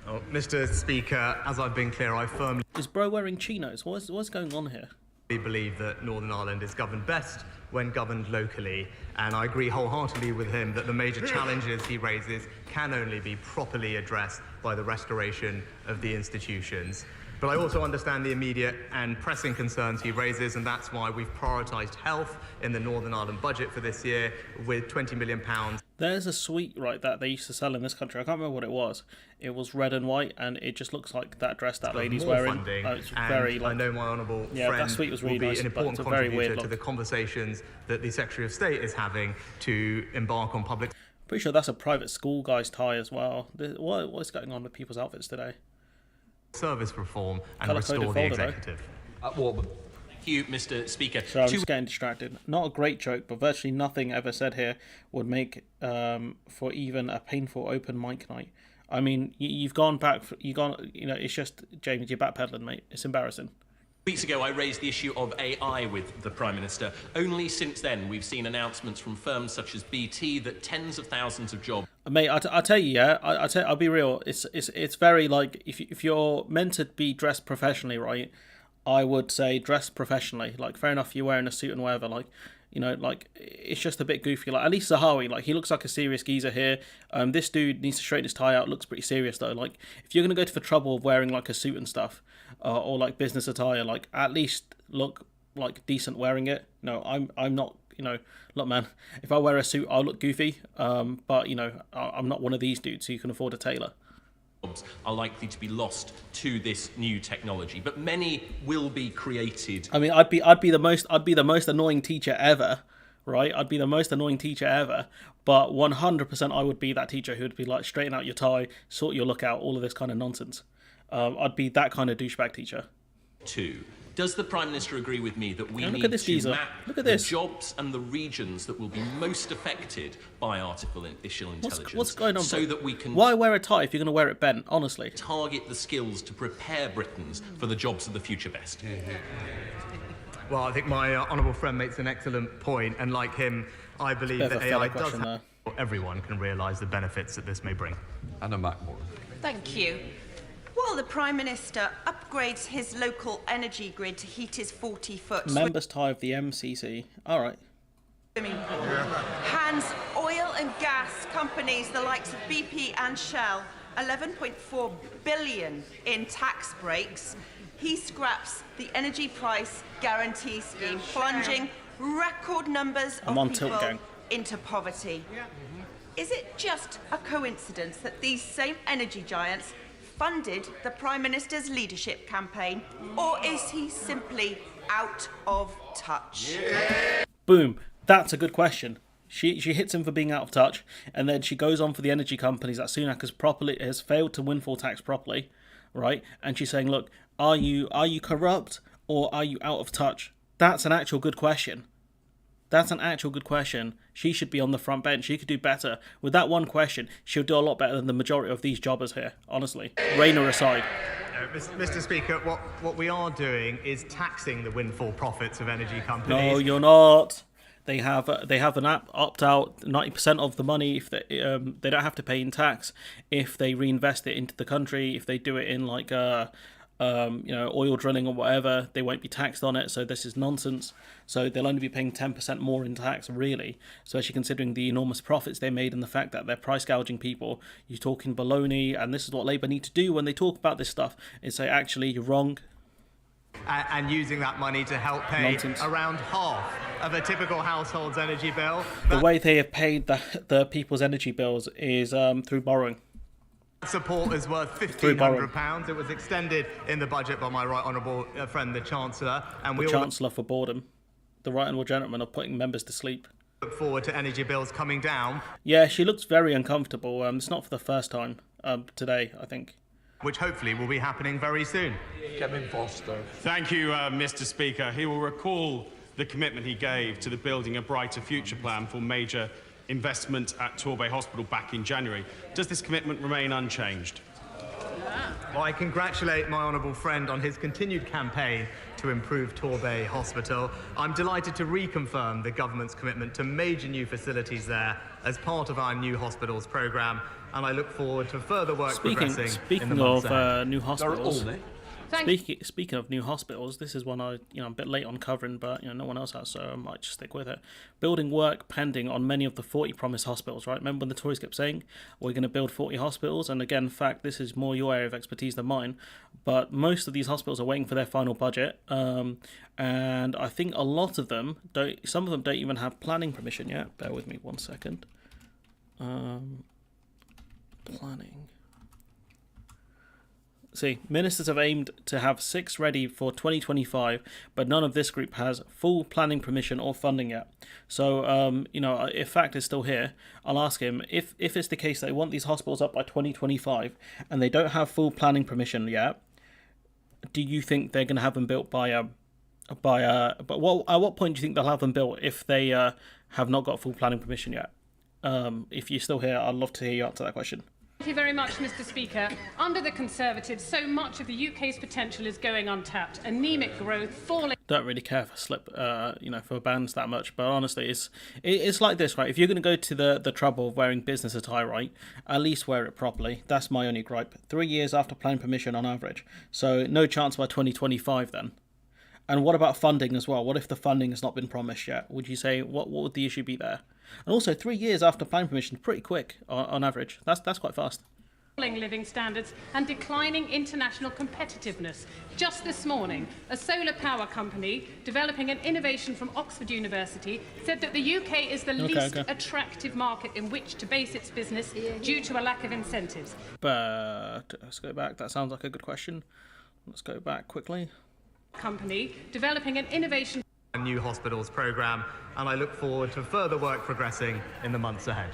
G: Oh, Mr. Speaker, as I've been clear, I firmly...
A: Is bro wearing chinos? What's going on here?
G: We believe that Northern Ireland is governed best when governed locally, and I agree wholeheartedly with him that the major challenges he raises can only be properly addressed by the restoration of the institutions. But I also understand the immediate and pressing concerns he raises, and that's why we've prioritised health in the Northern Ireland budget for this year with £20 million.
A: There's a sweet, right, that they used to sell in this country. I can't remember what it was. It was red and white, and it just looks like that dress that lady's wearing.
G: It's very, like, I know my honourable friend
A: that sweet was really
G: will be
A: nice,
G: an important
A: but it's a very
G: contributor
A: weird
G: to
A: look.
G: the conversations that the Secretary of State is having to embark on public...
A: Pretty sure that's a private school guy's tie as well. What's going on with people's outfits today?
G: Service reform and restore the executive.
N: Thank you, Mr. Speaker.
A: So I'm just getting distracted. Not a great joke, but virtually nothing ever said here would make for even a painful open mic night. I mean, you've gone back. It's just, James, you're backpedaling, mate. It's embarrassing.
N: Weeks ago, I raised the issue of AI with the Prime Minister. Only since then, we've seen announcements from firms such as BT that tens of thousands of jobs...
A: Mate, I tell you, yeah, I'll be real. It's very, like, if you're meant to be dressed professionally, right, I would say dress professionally. Like, fair enough, you're wearing a suit and whatever, like, like, it's just a bit goofy. Like, at least Zahawi, like, he looks like a serious geezer here. This dude needs to straighten his tie out. Looks pretty serious, though. Like, if you're going to go to the trouble of wearing, like, a suit and stuff, or, like, business attire, like, at least look, like, decent wearing it. No, I'm not, look, man, if I wear a suit, I'll look goofy. But, I'm not one of these dudes who can afford a tailor.
N: Are likely to be lost to this new technology, but many will be created.
A: I mean, I'd be the most annoying teacher ever, right? I'd be the most annoying teacher ever, but 100% I would be that teacher who would be like, straighten out your tie, sort your look out, all of this kind of nonsense. I'd be that kind of douchebag teacher.
N: Does the Prime Minister agree with me that we
A: look
N: need
A: at this
N: to
A: geezer.
N: map
A: Look at
N: the
A: this.
N: jobs and the regions that will be most affected by artificial intelligence?
A: What's going on?
N: So that we can...
A: Why wear a tie if you're going to wear it bent, honestly?
N: Target the skills to prepare Britons for the jobs of the future best.
G: Well, I think my honourable friend makes an excellent point, and like him, I believe that AI does help everyone can realise the benefits that this may bring.
E: Anna Mackmore.
O: Thank you. While the Prime Minister upgrades his local energy grid to heat his 40-foot...
A: Members tie of the MCC. All right.
O: Hands oil and gas companies, the likes of BP and Shell, 11.4 billion in tax breaks. He scraps the energy price guarantee scheme, plunging record numbers of people into poverty. Is it just a coincidence that these same energy giants funded the Prime Minister's leadership campaign, or is he simply out of touch?
A: Boom. That's a good question. She hits him for being out of touch, and then she goes on for the energy companies that Sunak has failed to windfall tax properly, right? And she's saying, look, are you corrupt or are you out of touch? That's an actual good question. That's an actual good question. She should be on the front bench. She could do better. With that one question, she'll do a lot better than the majority of these jobbers here, honestly. Rayner aside.
G: Mr. Speaker, what we are doing is taxing the windfall profits of energy companies.
A: No, you're not. They have an opt-out. 90% of the money, if they don't have to pay in tax if they reinvest it into the country. If they do it in like oil drilling or whatever, they won't be taxed on it. So this is nonsense. So they'll only be paying 10% more in tax, really, especially considering the enormous profits they made and the fact that they're price gouging people. You're talking baloney, and this is what Labour need to do when they talk about this stuff, is say, actually, you're wrong.
G: And using that money to help pay around half of a typical household's energy bill.
A: The way they have paid the people's energy bills is through borrowing.
G: Support is worth £1,500. It was extended in the budget by my right honourable friend, the Chancellor. And
A: the Chancellor for boredom. The right honourable gentleman are putting members to sleep.
G: Look forward to energy bills coming down.
A: Yeah, she looks very uncomfortable. It's not for the first time today, I think.
G: Which hopefully will be happening very soon.
E: Kevin Foster.
P: Thank you, Mr. Speaker. He will recall the commitment he gave to the Building a Brighter Future plan for major investment at Torbay Hospital back in January. Does this commitment remain unchanged?
G: Well, I congratulate my honourable friend on his continued campaign to improve Torbay Hospital. I'm delighted to reconfirm the government's commitment to major new facilities there as part of our new hospitals programme, and I look forward to further work progressing in the months ahead.
A: New hospitals, Speaking of new hospitals, this is one I'm a bit late on covering, but no one else has, so I might just stick with it. Building work pending on many of the 40 promised hospitals, right? Remember when the Tories kept saying we're going to build 40 hospitals? And again, in fact, this is more your area of expertise than mine, but most of these hospitals are waiting for their final budget, and I think a lot of them don't. Some of them don't even have planning permission yet. Bear with me 1 second. Planning. See, ministers have aimed to have 6 ready for 2025, but none of this group has full planning permission or funding yet. So, if fact is still here, I'll ask him if it's the case they want these hospitals up by 2025 and they don't have full planning permission yet. Do you think they're going to have them built at what point do you think they'll have them built if they have not got full planning permission yet? If you're still here, I'd love to hear you answer that question.
Q: Thank you very much, Mr. Speaker. Under the Conservatives, so much of the UK's potential is going untapped. Anemic growth, falling...
A: Don't really care for bans that much, but honestly, it's like this, right? If you're going to go to the trouble of wearing business attire, right, at least wear it properly. That's my only gripe. 3 years after planning permission on average. So no chance by 2025 then. And what about funding as well? What if the funding has not been promised yet? Would you say, what would the issue be there? And also, 3 years after planning permission, pretty quick on average. That's quite fast.
Q: Living standards and declining international competitiveness. Just this morning, a solar power company developing an innovation from Oxford University said that the UK is the least attractive market in which to base its business due to a lack of incentives.
A: But let's go back. That sounds like a good question. Let's go back quickly.
Q: Company developing an innovation.
G: A new hospitals programme, and I look forward to further work progressing in the months ahead.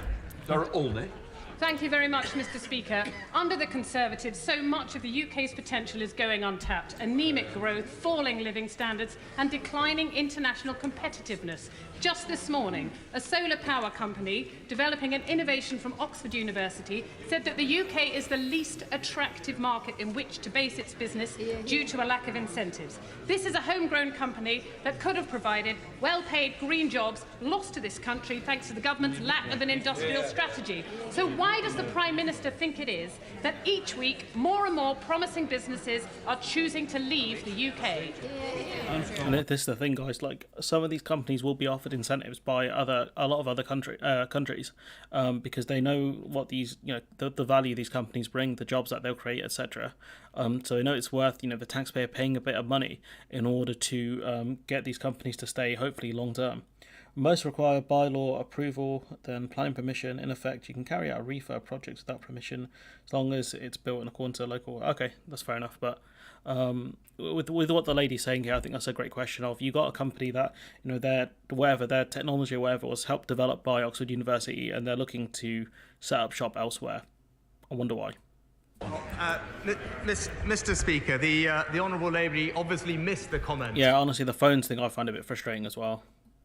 Q: Thank you very much, Mr. Speaker. Under the Conservatives, so much of the UK's potential is going untapped. Anemic growth, falling living standards and declining international competitiveness. Just this morning, a solar power company developing an innovation from Oxford University said that the UK is the least attractive market in which to base its business due to a lack of incentives. This is a homegrown company that could have provided well-paid green jobs lost to this country thanks to the government's lack of an industrial strategy. So why does the Prime Minister think it is that each week more and more promising businesses are choosing to leave the UK?
A: And this is the thing, guys. Like, some of these companies will be offered incentives by a lot of other countries, because they know what these, the value these companies bring, the jobs that they'll create, etc. So they know it's worth, the taxpayer paying a bit of money in order to get these companies to stay, hopefully long term. Most require bylaw approval, then planning permission. In effect, you can carry out a refurb project without permission as long as it's built in accordance to local. Okay, that's fair enough. But with what the lady's saying here, I think that's a great question. Of you got a company that their technology or whatever was helped develop by Oxford University, and they're looking to set up shop elsewhere. I wonder why.
G: Mr. Speaker, the honourable lady obviously missed the comments.
A: Yeah, honestly, the phones thing I find a bit frustrating as well.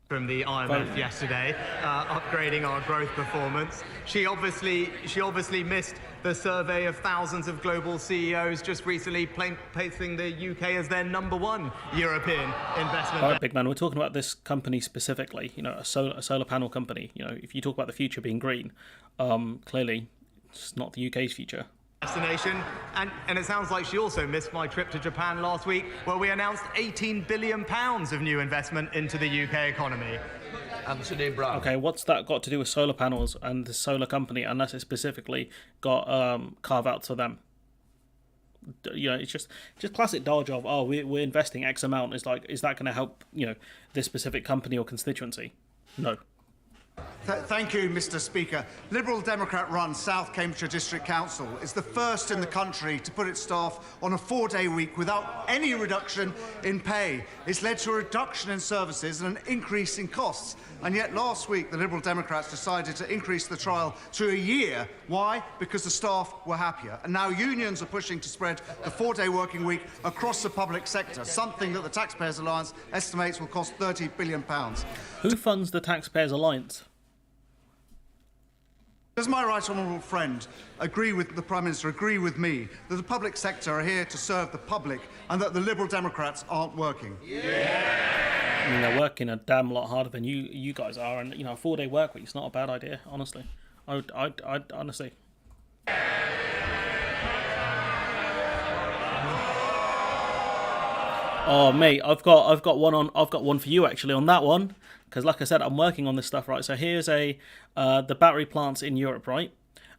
G: From the IMF yesterday, upgrading our growth performance. She obviously missed the survey of thousands of global CEOs just recently placing the UK as their #1 European investment.
A: All right, big man, we're talking about this company specifically, a solar panel company. If you talk about the future being green, clearly it's not the UK's future.
G: Destination, and it sounds like she also missed my trip to Japan last week, where we announced £18 billion of new investment into the UK economy.
E: Anthony Brown.
A: Okay, what's that got to do with solar panels and the solar company, unless it specifically got carve-outs for them? It's just classic dodge of, we're investing X amount. It's like, is that going to help, this specific company or constituency? No.
R: Thank you, Mr. Speaker. Liberal Democrat-run South Cambridgeshire District Council is the first in the country to put its staff on a 4-day week without any reduction in pay. It's led to a reduction in services and an increase in costs. And yet last week, the Liberal Democrats decided to increase the trial to a year. Why? Because the staff were happier. And now unions are pushing to spread the 4-day working week across the public sector, something that the Taxpayers Alliance estimates will cost £30 billion.
A: Who funds the Taxpayers Alliance?
R: Does my right honourable friend agree with the Prime Minister, agree with me, that the public sector are here to serve the public and that the Liberal Democrats aren't working?
A: Yeah. They're working a damn lot harder than you guys are, and a 4-day work week is not a bad idea, honestly. I honestly. Oh mate, I've got one for you actually on that one, because like I said, I'm working on this stuff, right? So here's the battery plants in Europe, right?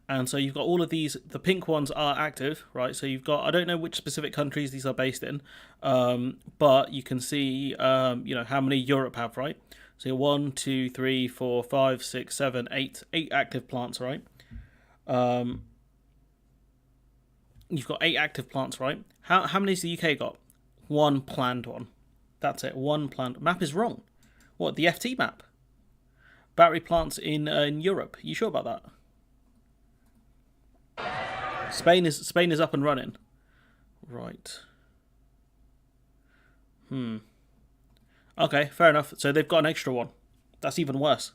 A: And so you've got all of these. The pink ones are active, right? So you've got, I don't know which specific countries these are based in, but you can see how many Europe have, right? So 1, 2, 3, 4, 5, 6, 7, 8 active plants, right? You've got 8 active plants, right? How many has the UK got? 1 planned one. That's it. 1 planned. Map is wrong. What, the FT map? Battery plants in Europe. You sure about that? Spain is up and running. Right. Okay, fair enough. So they've got an extra one. That's even worse.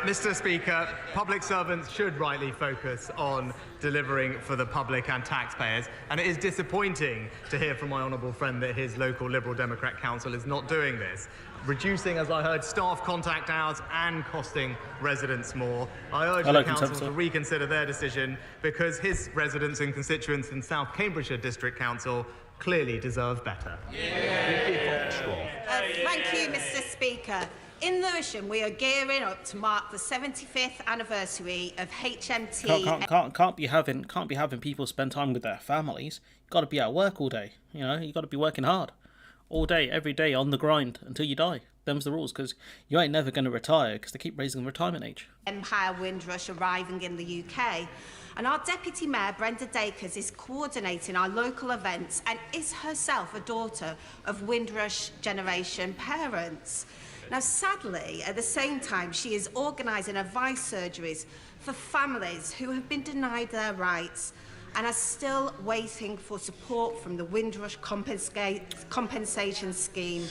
G: Mr. Speaker, public servants should rightly focus on delivering for the public and taxpayers, and it is disappointing to hear from my honourable friend that his local Liberal Democrat council is not doing this, reducing, as I heard, staff contact hours and costing residents more. I urge the council to reconsider their decision, because his residents and constituents in South Cambridgeshire District Council clearly deserve better.
S: Thank you, Mr. Speaker. In Lewisham, we are gearing up to mark the 75th anniversary of HMT.
A: Can't be having people spend time with their families. You've got to be at work all day. You've got to be working hard, all day, every day, on the grind until you die. Them's the rules, because you ain't never going to retire, because they keep raising the retirement age.
S: Empire Windrush arriving in the UK. And our Deputy Mayor, Brenda Dacres, is coordinating our local events and is herself a daughter of Windrush generation parents. Now, sadly, at the same time, she is organising advice surgeries for families who have been denied their rights and are still waiting for support from the Windrush compensation scheme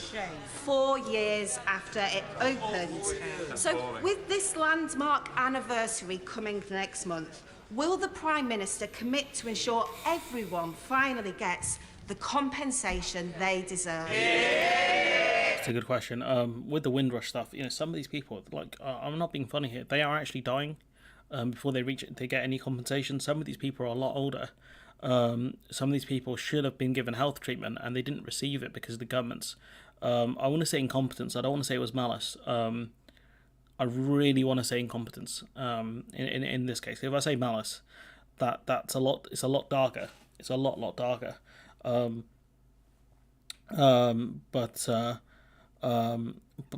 S: 4 years after it opened. So, with this landmark anniversary coming next month, will the Prime Minister commit to ensure everyone finally gets the compensation they deserve?
A: It's a good question. With the Windrush stuff, some of these people, I'm not being funny here, they are actually dying before they get any compensation. Some of these people are a lot older. Some of these people should have been given health treatment and they didn't receive it because of the government's, I want to say incompetence. I don't want to say it was malice. I really want to say incompetence in this case. If I say malice, that's a lot. It's a lot darker. It's a lot darker.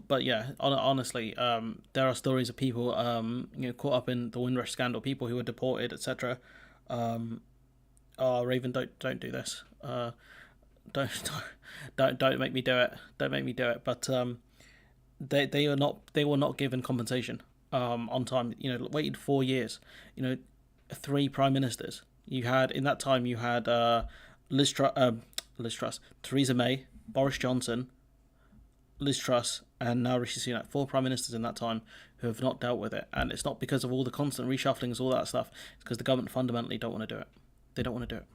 A: But yeah, honestly, there are stories of people caught up in the Windrush scandal, people who were deported, etc. Raven, don't do this. Don't make me do it. Don't make me do it. But they were not given compensation on time. Waited 4 years. 3 prime ministers. You had in that time. You had Liz Truss, Theresa May, Boris Johnson, Liz Truss, and now Rishi Sunak. 4 prime ministers in that time who have not dealt with it, and it's not because of all the constant reshufflings, all that stuff. It's because the government fundamentally don't want to do it. They don't want to do it.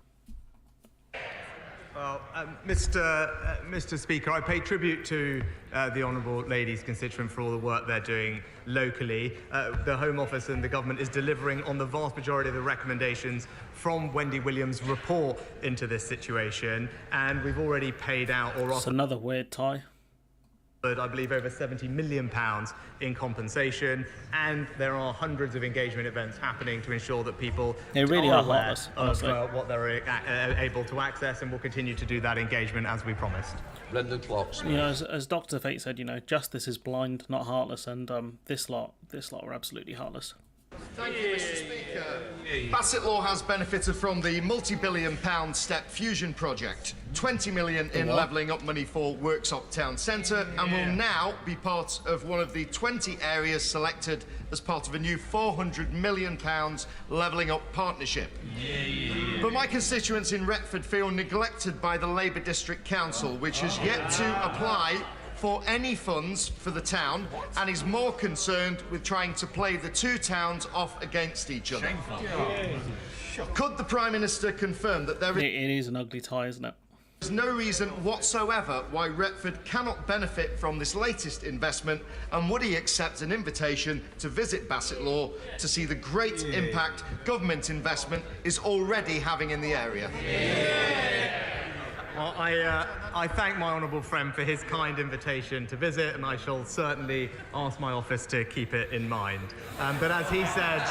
G: Well, Mr. Speaker, I pay tribute to the honourable lady's constituent for all the work they're doing locally. The Home Office and the government is delivering on the vast majority of the recommendations from Wendy Williams' report into this situation, and we've already paid out or offered...
A: It's another weird tie.
G: I believe over £70 million in compensation, and there are hundreds of engagement events happening to ensure that people
A: are
G: aware
A: heartless,
G: of what they're able to access, and will continue to do that engagement as we promised.
E: Brendan Clocks.
A: As Dr. Fate said, justice is blind, not heartless, and this lot are absolutely heartless.
T: Thank you, Mr. Speaker. Bassett Law has benefited from the multi-billion-pound Step Fusion project, 20 million in levelling up money for Worksop Town Centre, and will now be part of one of the 20 areas selected as part of a new £400 million levelling up partnership. But my constituents in Retford feel neglected by the Labour District Council, which has yet to apply for any funds for the town, and is more concerned with trying to play the two towns off against each other. Could the Prime Minister confirm that there is...
A: It is an ugly tie, isn't it?
T: There's no reason whatsoever why Retford cannot benefit from this latest investment, and would he accept an invitation to visit Bassett Law to see the great impact government investment is already having in the area?
G: Well, I thank my honourable friend for his kind invitation to visit, and I shall certainly ask my office to keep it in mind. But as he said,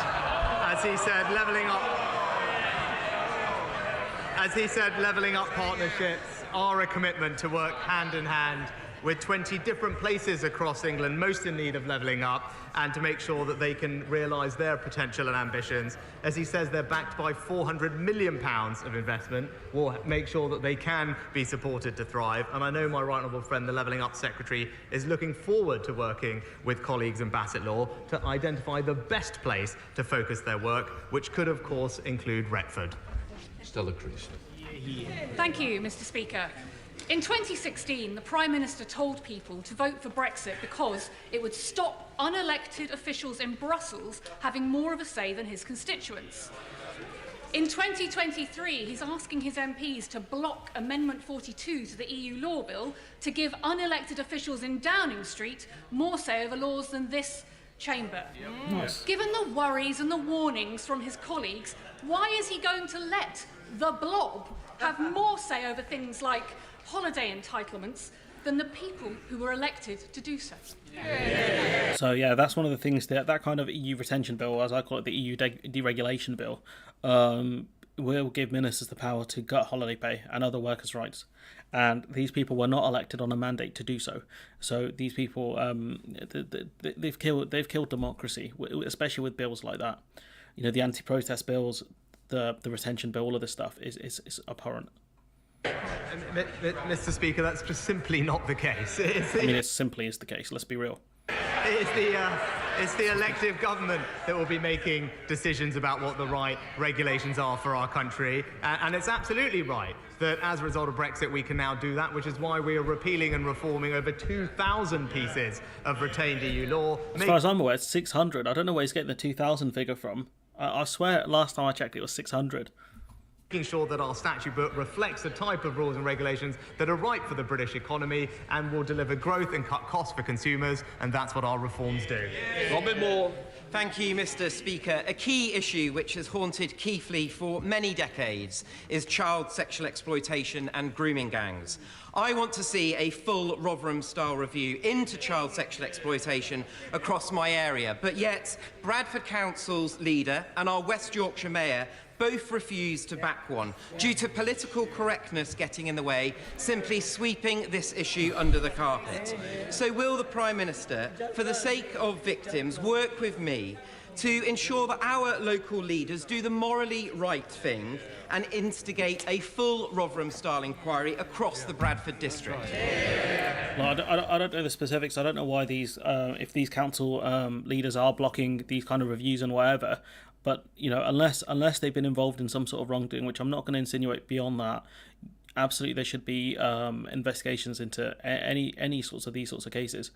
G: levelling up partnerships are a commitment to work hand in hand with 20 different places across England, most in need of levelling up, and to make sure that they can realise their potential and ambitions. As he says, they're backed by £400 million of investment. We'll make sure that they can be supported to thrive. And I know my right honourable friend, the Levelling Up Secretary, is looking forward to working with colleagues in Bassett Law to identify the best place to focus their work, which could, of course, include Retford.
E: Stella Creasy.
Q: Thank you, Mr. Speaker. In 2016, the Prime Minister told people to vote for Brexit because it would stop unelected officials in Brussels having more of a say than his constituents. In 2023, he's asking his MPs to block Amendment 42 to the EU law bill to give unelected officials in Downing Street more say over laws than this chamber.
A: Nice.
Q: Given the worries and the warnings from his colleagues, why is he going to let the blob have more say over things like holiday entitlements than the people who were elected to do so?
A: So yeah, that's one of the things that kind of EU retention bill, as I call it, the EU deregulation bill, will give ministers the power to gut holiday pay and other workers' rights. And these people were not elected on a mandate to do so. So these people, they've killed democracy, especially with bills like that. You know, the anti-protest bills, the retention bill, all of this stuff is abhorrent.
G: Mr. Speaker, that's just simply not the case.
A: It simply is the case, let's be real.
G: It's the elective government that will be making decisions about what the right regulations are for our country. And it's absolutely right that as a result of Brexit, we can now do that, which is why we are repealing and reforming over 2,000 pieces of retained EU law.
A: As far as I'm aware, it's 600. I don't know where he's getting the 2,000 figure from. I swear, last time I checked, it was 600.
G: Making sure that our statute book reflects the type of rules and regulations that are right for the British economy and will deliver growth and cut costs for consumers, and that's what our reforms do.
E: Robin Moore.
U: Thank you, Mr. Speaker. A key issue which has haunted Keighley for many decades is child sexual exploitation and grooming gangs. I want to see a full Rotherham-style review into child sexual exploitation across my area, but yet Bradford Council's leader and our West Yorkshire Mayor both refused to back one, due to political correctness getting in the way, simply sweeping this issue under the carpet. So will the Prime Minister, for the sake of victims, work with me to ensure that our local leaders do the morally right thing and instigate a full Rotherham-style inquiry across the Bradford district?
A: Well, I don't know the specifics. I don't know why these, if these council leaders are blocking these kind of reviews and whatever. But, you know, unless they've been involved in some sort of wrongdoing, which I'm not going to insinuate beyond that, absolutely there should be investigations into any sorts of these sorts of cases.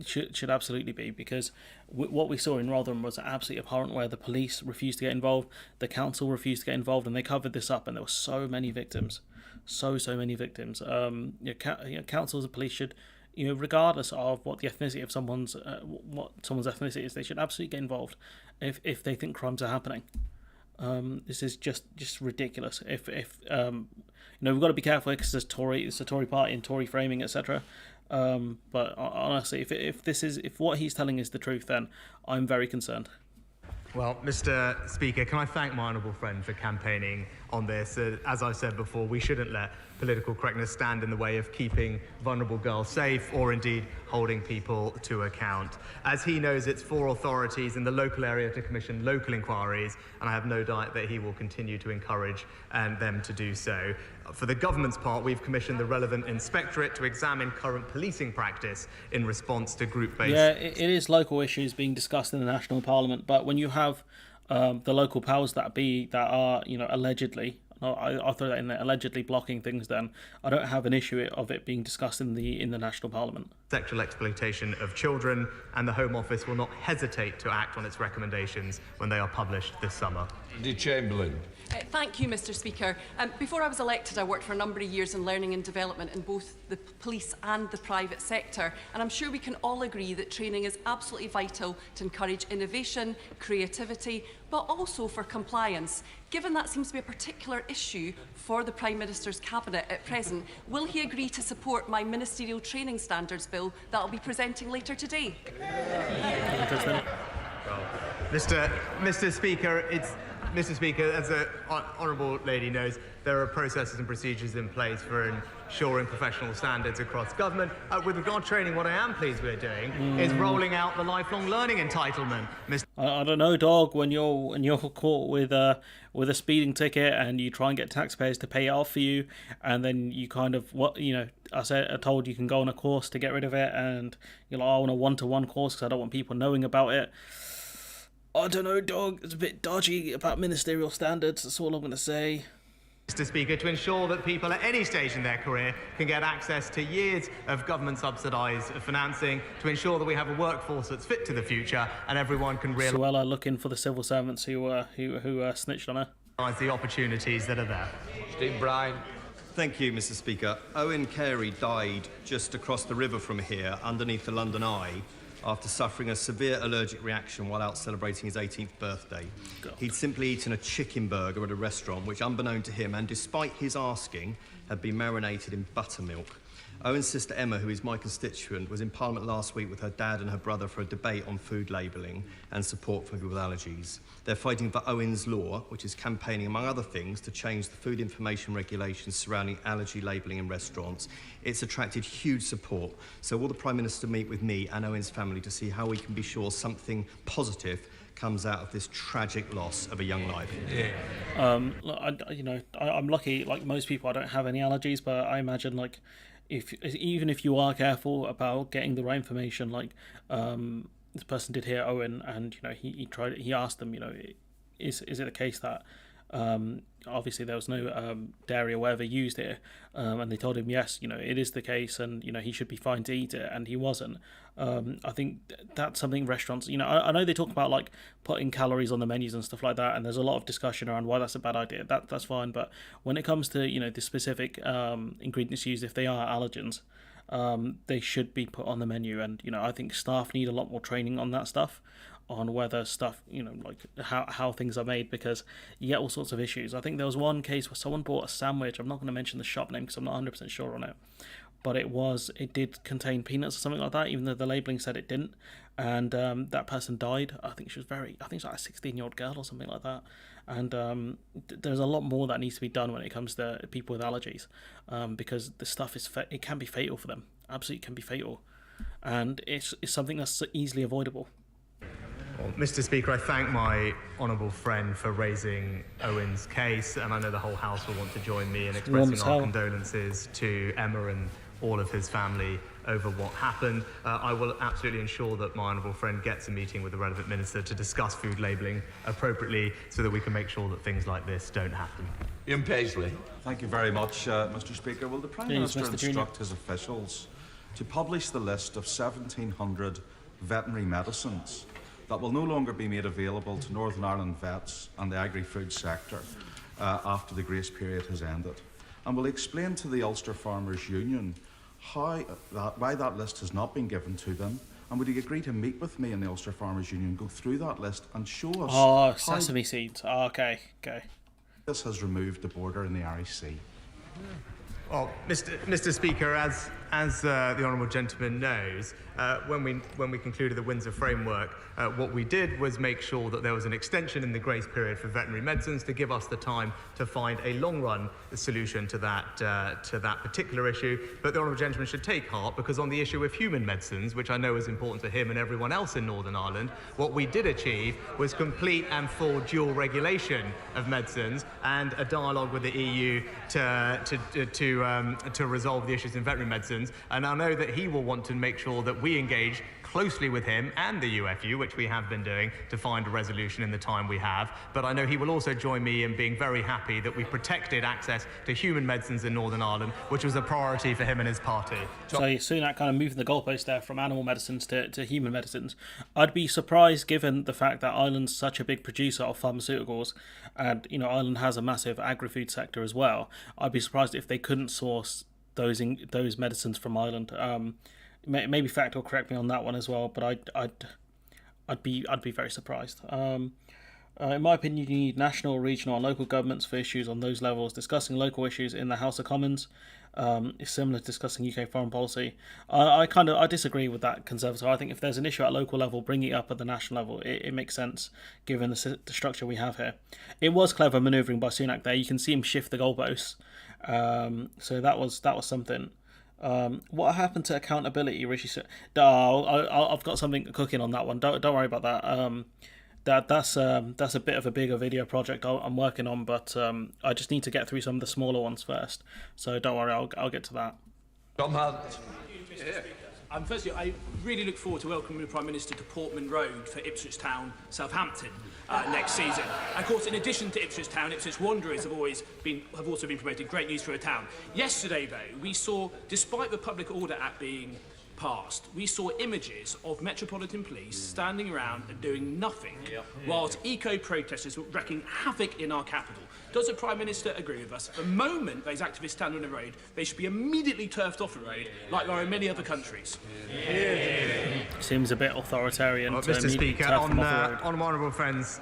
A: Should absolutely be, because what we saw in Rotherham was absolutely abhorrent, where the police refused to get involved, the council refused to get involved, and they covered this up, and there were so many victims. So many victims. Councils and police should, regardless of what the ethnicity of someone's ethnicity is, they should absolutely get involved if they think crimes are happening. This is just ridiculous. If we've got to be careful because it's a Tory party and Tory framing, etc. But honestly, if what he's telling is the truth, then I'm very concerned.
G: Well, Mr. Speaker, can I thank my honourable friend for campaigning on this? As I've said before, we shouldn't let political correctness stand in the way of keeping vulnerable girls safe or indeed holding people to account. As he knows, it's for authorities in the local area to commission local inquiries, and I have no doubt that he will continue to encourage them to do so. For the government's part, we've commissioned the relevant inspectorate to examine current policing practice in response to group-based...
A: Yeah, it is local issues being discussed in the National Parliament, but when you have the local powers that are, allegedly, I'll throw that in there, allegedly blocking things, then I don't have an issue of it being discussed in the National Parliament.
G: Sexual exploitation of children, and the Home Office will not hesitate to act on its recommendations when they are published this summer.
E: The Chamberlain.
B: Thank you, Mr Speaker. Before I was elected, I worked for a number of years in learning and development in both the police and the private sector, and I'm sure we can all agree that training is absolutely vital to encourage innovation, creativity, but also for compliance. Given that seems to be a particular issue for the Prime Minister's Cabinet at present, will he agree to support my ministerial training standards bill that I'll be presenting later today?
G: Mr Speaker, Mr Speaker, as the honourable lady knows, there are processes and procedures in place for ensuring professional standards across government. With regard to training, what I am pleased we're doing is rolling out the lifelong learning entitlement.
A: I don't know, dog. When you're caught with a speeding ticket and you try and get taxpayers to pay it off for you, and then you kind of I told you can go on a course to get rid of it, and you're like, I want a one-to-one course because I don't want people knowing about it. I don't know, dog. It's a bit dodgy about ministerial standards. That's all I'm going to say.
G: Mr Speaker, to ensure that people at any stage in their career can get access to years of government subsidised financing, to ensure that we have a workforce that's fit to the future and everyone can realise...
A: Suella looking for the civil servants who snitched on her.
G: ...the opportunities that are there.
E: Steve Bryan.
M: Thank you, Mr Speaker. Owen Carey died just across the river from here, underneath the London Eye, after suffering a severe allergic reaction while out celebrating his 18th birthday. God. He'd simply eaten a chicken burger at a restaurant, which, unbeknown to him, and despite his asking, had been marinated in buttermilk. Owen's sister Emma, who is my constituent, was in Parliament last week with her dad and her brother for a debate on food labelling and support for people with allergies. They're fighting for Owen's Law, which is campaigning, among other things, to change the food information regulations surrounding allergy labelling in restaurants. It's attracted huge support. So will the Prime Minister meet with me and Owen's family to see how we can be sure something positive comes out of this tragic loss of a young life?
E: Yeah.
A: I'm lucky, like most people, I don't have any allergies, but I imagine, like, even if you are careful about getting the right information, like this person did here, Owen, and he asked them, is it the case that obviously there was no dairy or whatever used here, and they told him yes, it is the case, and he should be fine to eat it, and he wasn't. I think that's something restaurants, I know they talk about like putting calories on the menus and stuff like that, and there's a lot of discussion around why that's a bad idea. That's fine, but when it comes to the specific ingredients used, if they are allergens, they should be put on the menu, and I think staff need a lot more training on that stuff, on whether stuff, like how things are made, because you get all sorts of issues. I think there was one case where someone bought a sandwich. I'm not going to mention the shop name because I'm not 100% sure on it, but it did contain peanuts or something like that, even though the labelling said it didn't, and that person died. I think she's like a 16-year-old girl or something like that, and there's a lot more that needs to be done when it comes to people with allergies, because the stuff it can be fatal for them. Absolutely can be fatal, and it's something that's easily avoidable.
G: Well, Mr Speaker, I thank my honourable friend for raising Owen's case, and I know the whole House will want to join me in expressing our condolences to Emma and all of his family over what happened. I will absolutely ensure that my honourable friend gets a meeting with the relevant minister to discuss food labelling appropriately, so that we can make sure that things like this don't happen.
E: Ian Paisley.
V: Thank you very much, Mr Speaker. Will the Prime Minister instruct his officials to publish the list of 1,700 veterinary medicines that will no longer be made available to Northern Ireland vets and the agri-food sector after the grace period has ended? And will explain to the Ulster Farmers Union why that list has not been given to them? And would he agree to meet with me and the Ulster Farmers Union, go through that list and show us
A: sesame seeds. Okay.
V: This has removed the border in the Irish Sea.
G: Well, Mr Speaker, as the honourable gentleman knows, when we concluded the Windsor framework, what we did was make sure that there was an extension in the grace period for veterinary medicines to give us the time to find a long-run solution to that particular issue. But the honourable gentleman should take heart, because on the issue of human medicines, which I know is important to him and everyone else in Northern Ireland, what we did achieve was complete and full dual regulation of medicines and a dialogue with the EU to resolve the issues in veterinary medicines. citizens, and I know that he will want to make sure that we engage closely with him and the UFU, which we have been doing, to find a resolution in the time we have. But I know he will also join me in being very happy that we protected access to human medicines in Northern Ireland, which was a priority for him and his party.
A: So Sunak kind of moving the goalpost there from animal medicines to human medicines. I'd be surprised, given the fact that Ireland's such a big producer of pharmaceuticals, and Ireland has a massive agri-food sector as well. I'd be surprised if they couldn't source those medicines from Ireland. Maybe fact will correct me on that one as well, but I'd be very surprised. In my opinion, you need national, regional, and local governments for issues on those levels. Discussing local issues in the House of Commons is similar to discussing UK foreign policy. I disagree with that, Conservative. I think if there's an issue at local level, bring it up at the national level. It makes sense given the structure we have here. It was clever manoeuvring by Sunak there. You can see him shift the goalposts. So that was something. What happened to accountability, Rishi? I've got something cooking on that one. Don't worry about that. That's a bit of a bigger video project I'm working on, but I just need to get through some of the smaller ones first. So don't worry, I'll get to that.
E: Tom Hunt.
C: Firstly, I really look forward to welcoming the Prime Minister to Portman Road for Ipswich Town, Southampton next season. And of course, in addition to Ipswich Town, Ipswich Wanderers have also been promoted. Great news for a town. Yesterday, though, we saw, despite the Public Order Act being passed, we saw images of Metropolitan Police standing around and doing nothing, whilst eco-protesters were wreaking havoc in our capital. Does the Prime Minister agree with us? The moment those activists stand on the road, they should be immediately turfed off the road, like there are in many other countries.
A: Seems a bit authoritarian.
G: Mr. Speaker, on honourable friends,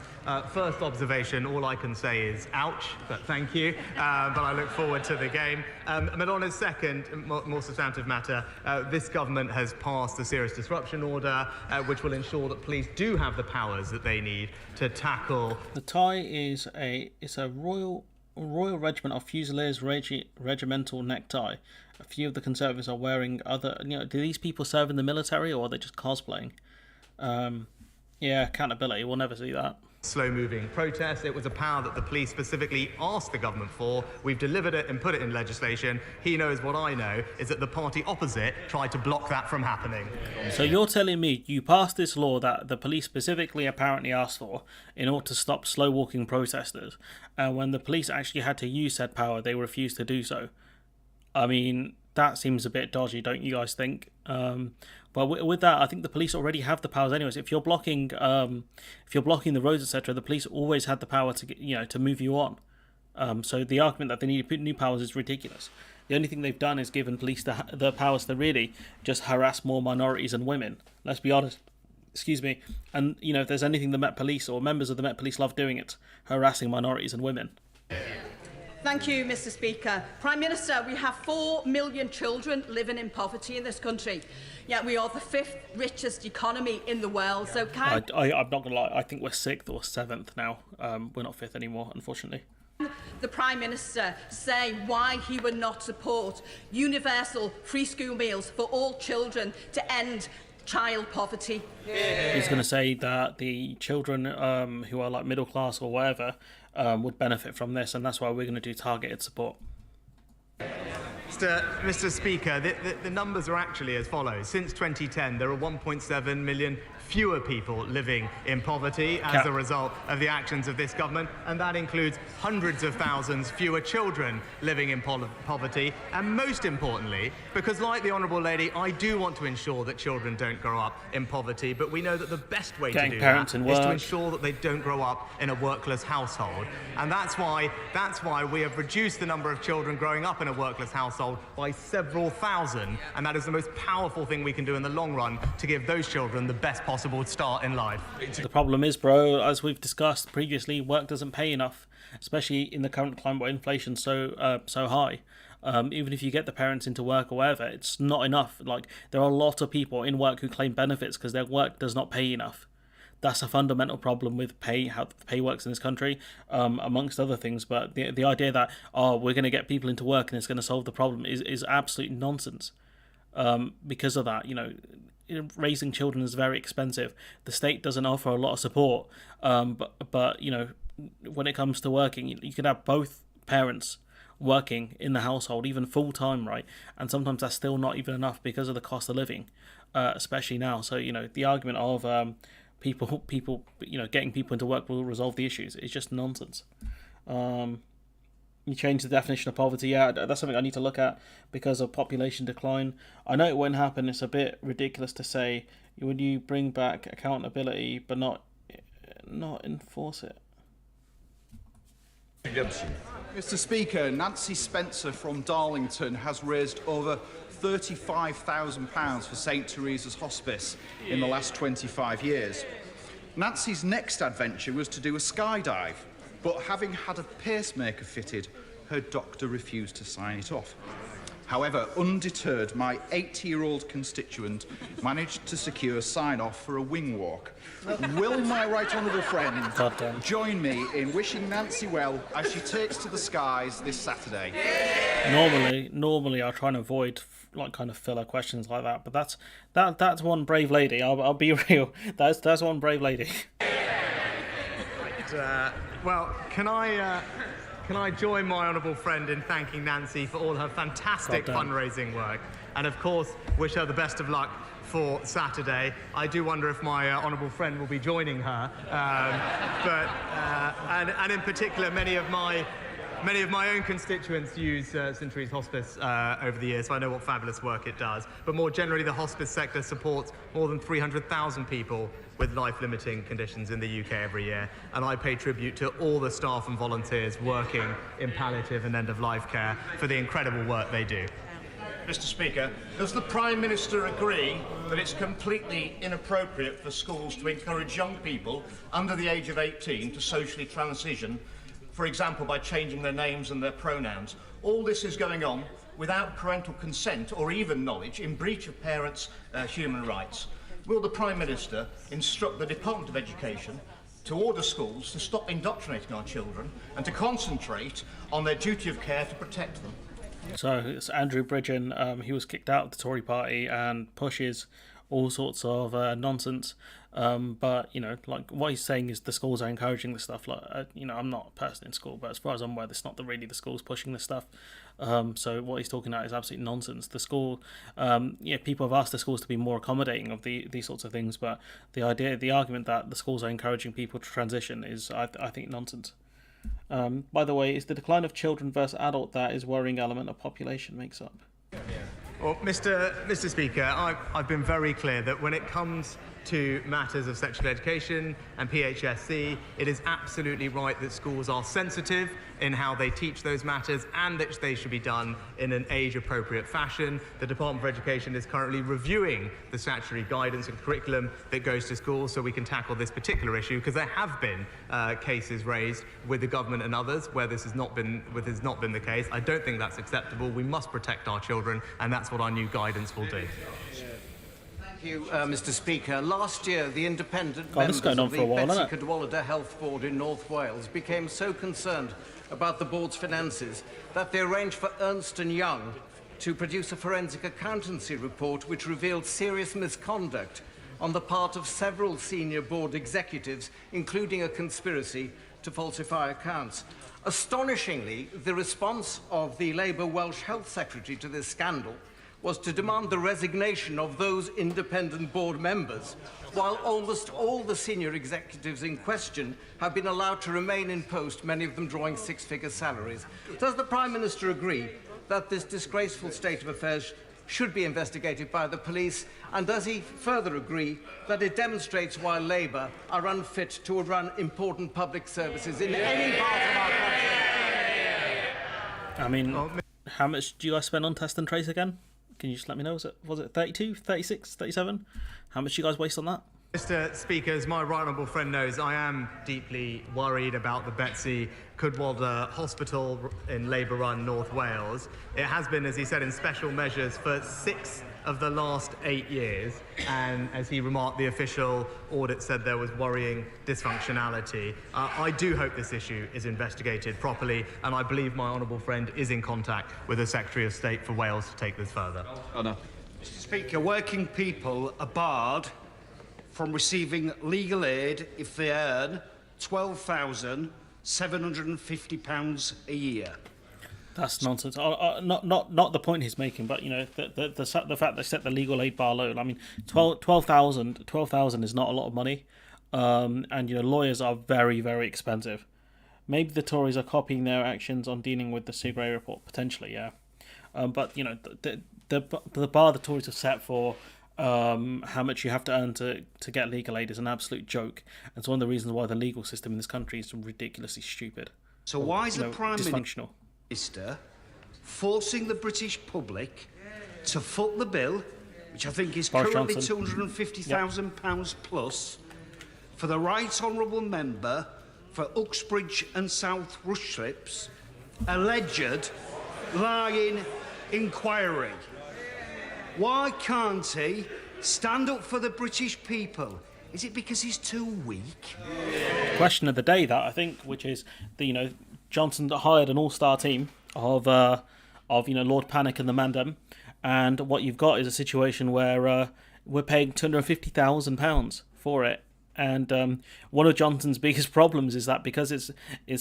G: first observation, all I can say is ouch, but thank you. But I look forward to the game. But on a second, more substantive matter, this government has passed a serious disruption order, which will ensure that police do have the powers that they need to tackle.
A: The tie is a Royal Regiment of Fusiliers regimental necktie. A few of the Conservatives are wearing other. Do these people serve in the military, or are they just cosplaying? Accountability. We'll never see that.
G: Slow-moving protest. It was a power that the police specifically asked the government for. We've delivered it and put it in legislation. He knows what I know, is that the party opposite tried to block that from happening.
A: So you're telling me you passed this law that the police specifically apparently asked for in order to stop slow-walking protesters, and when the police actually had to use said power, they refused to do so? I mean, that seems a bit dodgy, don't you guys think? But with that, I think the police already have the powers anyways. If you're blocking the roads, etc., the police always had the power to move you on. So the argument that they need to put new powers is ridiculous. The only thing they've done is given police the powers to really just harass more minorities and women. Let's be honest. Excuse me. And if there's anything the Met Police or members of the Met Police love doing, it's harassing minorities and women.
D: Thank you, Mr. Speaker. Prime Minister, we have 4 million children living in poverty in this country. Yet we are the 5th richest economy in the world. So
A: I'm not going to lie, I think we're 6th or 7th now. We're not 5th anymore, unfortunately.
D: The Prime Minister say why he would not support universal free school meals for all children to end child poverty.
A: He's going to say that the children who are like middle class or whatever would benefit from this, and that's why we're going to do targeted support.
G: Mr. Speaker, the numbers are actually as follows. Since 2010, there are 1.7 million fewer people living in poverty as a result of the actions of this government, and that includes hundreds of thousands fewer children living in poverty. And most importantly, because like the Honourable Lady, I do want to ensure that children don't grow up in poverty, but we know that the best way to do that is to ensure that they don't grow up in a workless household. And that's why we have reduced the number of children growing up in a workless household by several thousand, and that is the most powerful thing we can do in the long run to give those children the best possible start in life.
A: The problem is, bro, as we've discussed previously, work doesn't pay enough, especially in the current climate where inflation's so high. Even if you get the parents into work or whatever, it's not enough. Like, there are a lot of people in work who claim benefits because their work does not pay enough. That's a fundamental problem with pay, how the pay works in this country, amongst other things. But the idea that, we're going to get people into work and it's going to solve the problem is absolute nonsense. Because of that, raising children is very expensive. The state doesn't offer a lot of support. But when it comes to working, you could have both parents working in the household, even full time, right? And sometimes that's still not even enough because of the cost of living, especially now. So the argument of people, getting people into work will resolve the issues is just nonsense. You change the definition of poverty, yeah, that's something I need to look at because of population decline. I know it won't happen. It's a bit ridiculous to say when you bring back accountability but not enforce it.
F: Mr. Speaker, Nancy Spencer from Darlington has raised over £35,000 for St Teresa's Hospice in the last 25 years. Nancy's next adventure was to do a skydive, but having had a pacemaker fitted, her doctor refused to sign it off. However, undeterred, my 80-year-old constituent managed to secure sign-off for a wing walk. Will my right honourable friend join me in wishing Nancy well as she takes to the skies this Saturday?
A: Normally I try and avoid kind of filler questions like that, but that's one brave lady. I'll be real. That's one brave lady.
G: Well, can I join my honourable friend in thanking Nancy for all her fantastic fundraising work, and of course wish her the best of luck for Saturday. I do wonder if my honourable friend will be joining her, and in particular many of my own constituents use St Teresa's Hospice over the years, so I know what fabulous work it does. But more generally, the hospice sector supports more than 300,000 people with life-limiting conditions in the UK every year, and I pay tribute to all the staff and volunteers working in palliative and end-of-life care for the incredible work they do.
H: Mr. Speaker, does the Prime Minister agree that it's completely inappropriate for schools to encourage young people under the age of 18 to socially transition, for example, by changing their names and their pronouns? All this is going on without parental consent or even knowledge, in breach of parents' human rights. Will the Prime Minister instruct the Department of Education to order schools to stop indoctrinating our children and to concentrate on their duty of care to protect them?
A: So it's Andrew Bridgen. He was kicked out of the Tory party and pushes all sorts of nonsense. But like what he's saying is the schools are encouraging this stuff. Like I'm not a person in school, but as far as I'm aware, it's not really the schools pushing this stuff. So what he's talking about is absolute nonsense. The school, people have asked the schools to be more accommodating of these sorts of things, but the argument that the schools are encouraging people to transition is, I think, nonsense. By the way, it's the decline of children versus adult that is worrying element of population makes up.
G: Well, Mr. Speaker, I've been very clear that when it comes to matters of sexual education and PHSC, it is absolutely right that schools are sensitive in how they teach those matters and that they should be done in an age-appropriate fashion. The Department for Education is currently reviewing the statutory guidance and curriculum that goes to schools so we can tackle this particular issue, because there have been cases raised with the government and others where this has not been the case. I don't think that's acceptable. We must protect our children, and that's what our new guidance will do.
W: Thank you, Mr. Speaker. Last year, the independent members of the Betsy Cadwallader Health Board in North Wales became so concerned about the board's finances that they arranged for Ernst & Young to produce a forensic accountancy report which revealed serious misconduct on the part of several senior board executives, including a conspiracy to falsify accounts. Astonishingly, the response of the Labour Welsh Health Secretary to this scandal was to demand the resignation of those independent board members, while almost all the senior executives in question have been allowed to remain in post, many of them drawing six-figure salaries. Does the Prime Minister agree that this disgraceful state of affairs should be investigated by the police, and does he further agree that it demonstrates why Labour are unfit to run important public services in any part of our country?
A: I mean, how much do you guys spend on test and trace again? Can you just let me know? Was it 32, 36, 37? How much do you guys waste on that?
G: Mr. Speaker, as my right honourable friend knows, I am deeply worried about the Betsy Cadwallader Hospital in Labour-run North Wales. It has been, as he said, in special measures for 6 of the last 8 years, and as he remarked, the official audit said there was worrying dysfunctionality. I do hope this issue is investigated properly, and I believe my honourable friend is in contact with the Secretary of State for Wales to take this further.
F: Mr. Speaker, working people are barred from receiving legal aid if they earn £12,750 a year.
A: That's nonsense. Not the point he's making, but the fact they set the legal aid bar low. I mean, 12,000 is not a lot of money, and lawyers are very, very expensive. Maybe the Tories are copying their actions on dealing with the Sue Gray report, potentially, yeah. But the bar the Tories have set for how much you have to earn to get legal aid is an absolute joke. And it's one of the reasons why the legal system in this country is ridiculously stupid.
I: So why is the Prime
A: dysfunctional
I: Minister forcing the British public to foot the bill, which I think is
A: Boris
I: currently
A: Johnson.
I: £250,000 plus, for the Right Honourable Member for Uxbridge and South Rushlips, alleged lying inquiry? Why can't he stand up for the British people? Is it because he's too weak?
A: Question of the day, that I think, which is Johnson hired an all-star team of Lord Panic and the Mandem, and what you've got is a situation where we're paying £250,000 for it. And one of Johnson's biggest problems is that because it's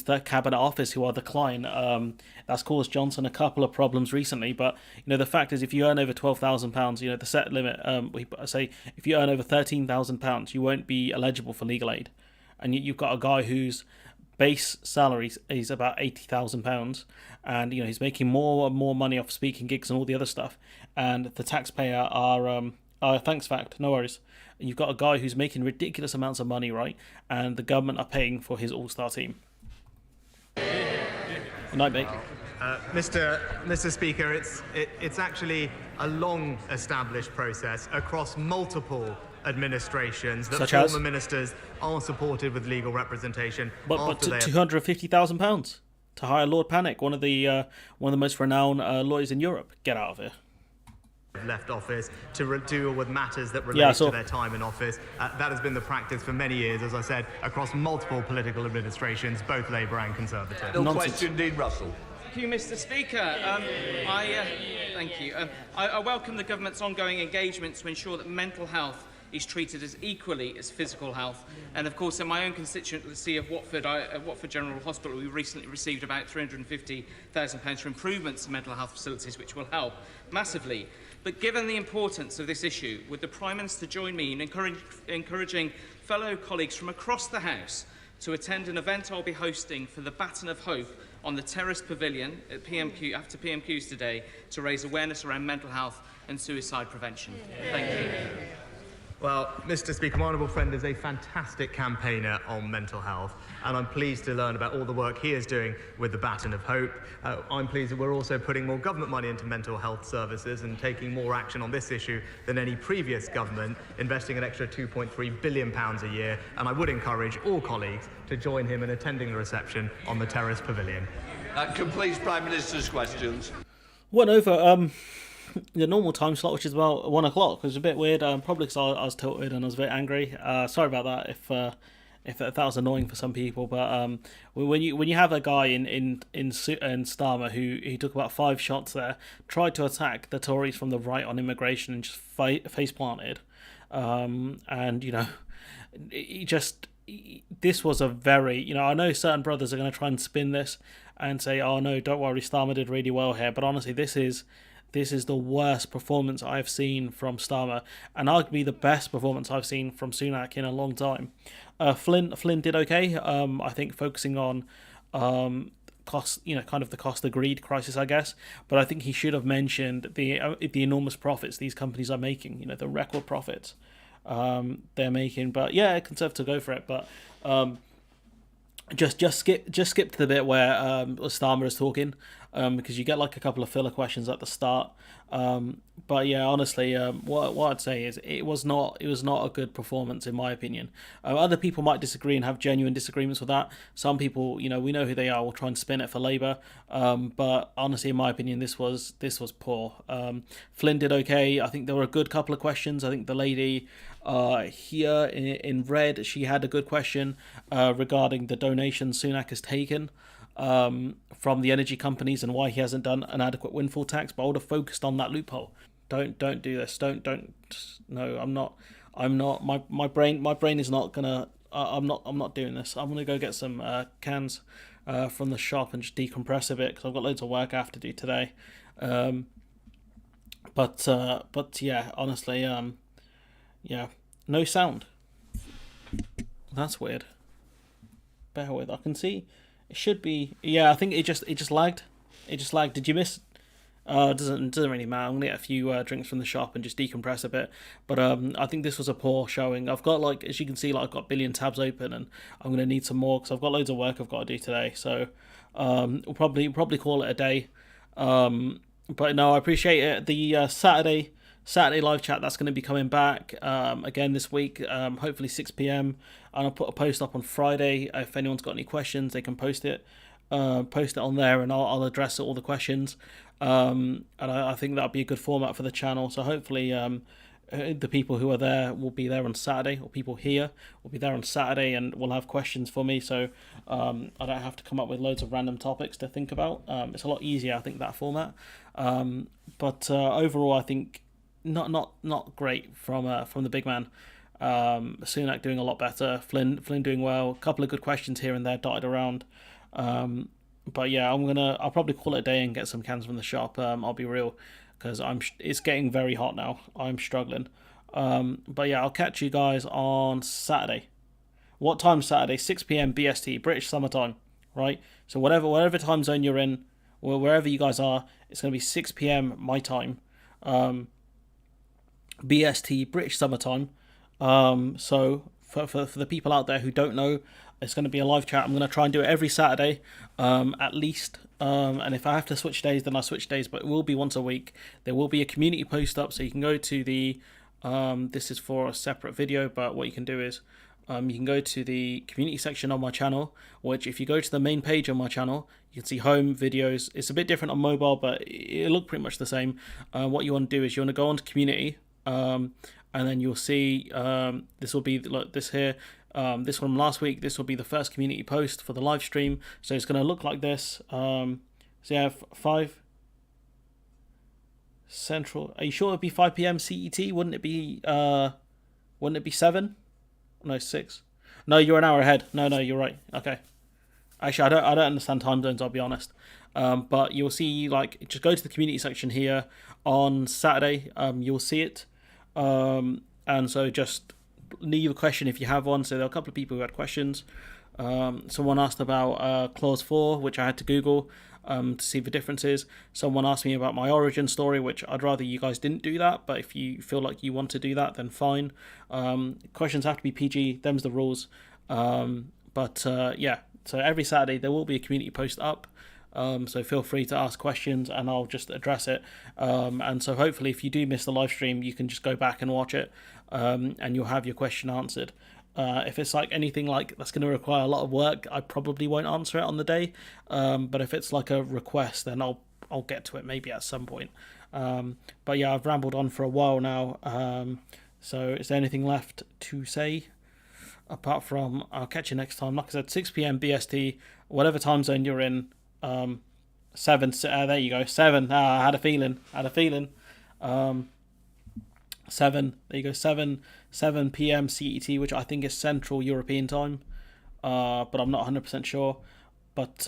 A: the Cabinet Office who are the client, that's caused Johnson a couple of problems recently. But the fact is, if you earn over £12,000, the set limit, we say if you earn over £13,000, you won't be eligible for legal aid. And you've got a guy whose base salary is about £80,000, and he's making more and more money off speaking gigs and all the other stuff. And the taxpayer are thanks fact, no worries. You've got a guy who's making ridiculous amounts of money, right? And the government are paying for his all-star team. Good night, mate.
G: Mr. Speaker, it's actually a long-established process across multiple administrations that
A: Such
G: former
A: as?
G: ministers are supported with legal representation.
A: But £250,000 to hire Lord Panic, one of the most renowned lawyers in Europe. Get out of here.
G: Left office to deal with matters that relate to their time in office. That has been the practice for many years, as I said, across multiple political administrations, both Labour and Conservative.
E: No question, Dean Russell.
J: Thank you, Mr. Speaker. Thank you. I welcome the government's ongoing engagement to ensure that mental health is treated as equally as physical health. And of course, in my own constituency of Watford, Watford General Hospital, we recently received about £350,000 for improvements to mental health facilities, which will help massively. But given the importance of this issue, would the Prime Minister join me in encouraging fellow colleagues from across the House to attend an event I'll be hosting for the Baton of Hope on the Terrace Pavilion at after PMQs today to raise awareness around mental health and suicide prevention? Thank you.
G: Well, Mr. Speaker, my honourable friend is a fantastic campaigner on mental health, and I'm pleased to learn about all the work he is doing with the Baton of Hope. I'm pleased that we're also putting more government money into mental health services and taking more action on this issue than any previous government, investing an extra £2.3 billion a year, and I would encourage all colleagues to join him in attending the reception on the Terrace Pavilion.
E: That completes Prime Minister's questions.
A: Went over the normal time slot, which is about 1 o'clock, which is a bit weird. Probably because I was tilted and I was a bit angry. Sorry about that if that was annoying for some people. But when you have a guy in Starmer who took about 5 shots there, tried to attack the Tories from the right on immigration and just face planted, this was a very, I know certain brothers are going to try and spin this and say, oh no, don't worry, Starmer did really well here. But honestly, this is the worst performance I've seen from Starmer, and arguably the best performance I've seen from Sunak in a long time. Flynn did okay. I think focusing on cost, kind of the cost of greed crisis, I guess. But I think he should have mentioned the enormous profits these companies are making. The record profits they're making. But yeah, Conservative go for it. But just skip to the bit where Starmer is talking. Because you get like a couple of filler questions at the start. But yeah, honestly, what I'd say is it was not a good performance in my opinion. Other people might disagree and have genuine disagreements with that. Some people, we know who they are, will try and spin it for Labour. But honestly, in my opinion, this was poor. Flynn did okay. I think there were a good couple of questions. I think the lady here in red, she had a good question regarding the donation Sunak has taken from the energy companies and why he hasn't done an adequate windfall tax. But I would have focused on that loophole. Don't do this. No, I'm not. My brain is not gonna. I'm not doing this. I'm gonna go get some cans from the shop and just decompress a bit because I've got loads of work I have to do today. But yeah, honestly, yeah, no sound. That's weird. Bear with. I can see it should be. Yeah, I think it just lagged. It just lagged. Did you miss? Doesn't really matter. I'm gonna get a few drinks from the shop and just decompress a bit. But I think this was a poor showing. I've got, like, as you can see, like, I've got a billion tabs open, and I'm gonna need some more because I've got loads of work I've got to do today. So we'll probably call it a day. But no, I appreciate it. The Saturday live chat, that's going to be coming back again this week, hopefully 6 p.m. And I'll put a post up on Friday. If anyone's got any questions, they can post it on there, and I'll address all the questions. And I think that'll be a good format for the channel. So hopefully the people who are there will be there on Saturday, or people here will be there on Saturday, and will have questions for me. So I don't have to come up with loads of random topics to think about. It's a lot easier, I think, that format. But overall, I think not great from the big man. Sunak doing a lot better. Flynn doing well. A couple of good questions here and there dotted around. But yeah, I'll probably call it a day and get some cans from the shop. I'll be real, because it's getting very hot now. I'm struggling. But yeah, I'll catch you guys on Saturday. What time Saturday? 6 p.m. BST, British summertime, right? So whatever time zone you're in, or wherever you guys are, it's going to be 6 p.m. my time. BST, British summertime. So for the people out there who don't know, it's going to be a live chat. I'm going to try and do it every Saturday, at least. And if I have to switch days, then I switch days, but it will be once a week. There will be a community post up, so you can go to the, this is for a separate video, but what you can do is, you can go to the community section on my channel, which if you go to the main page on my channel, you can see home, videos. It's a bit different on mobile, but it'll look pretty much the same. What you want to do is you want to go onto community, and then you'll see, this will be, look, this here, this one last week, this will be the first community post for the live stream. So it's going to look like this. So yeah, 5 Central. Are you sure it'd be 5 p.m. CET? Wouldn't it be 7? No, 6. No, you're an hour ahead. No, you're right. Okay. Actually, I don't understand time zones, I'll be honest. But you'll see, like, just go to the community section here on Saturday. You'll see it. And so just leave a question if you have one. So there are a couple of people who had questions. Someone asked about Clause 4, which I had to Google to see the differences. Someone asked me about my origin story, which I'd rather you guys didn't do that, but if you feel like you want to do that, then fine. Questions have to be PG, them's the rules. Yeah, so every Saturday there will be a community post up. So feel free to ask questions and I'll just address it. And so hopefully if you do miss the live stream, you can just go back and watch it, and you'll have your question answered. If it's like anything like that's going to require a lot of work, I probably won't answer it on the day. But if it's like a request, then I'll get to it maybe at some point. But yeah, I've rambled on for a while now. So is there anything left to say? Apart from, I'll catch you next time. Like I said, 6 p.m. BST, whatever time zone you're in. 7. There you go. 7. I had a feeling. 7. There you go. 7 p.m. CET, which I think is Central European time. But I'm not 100% sure. But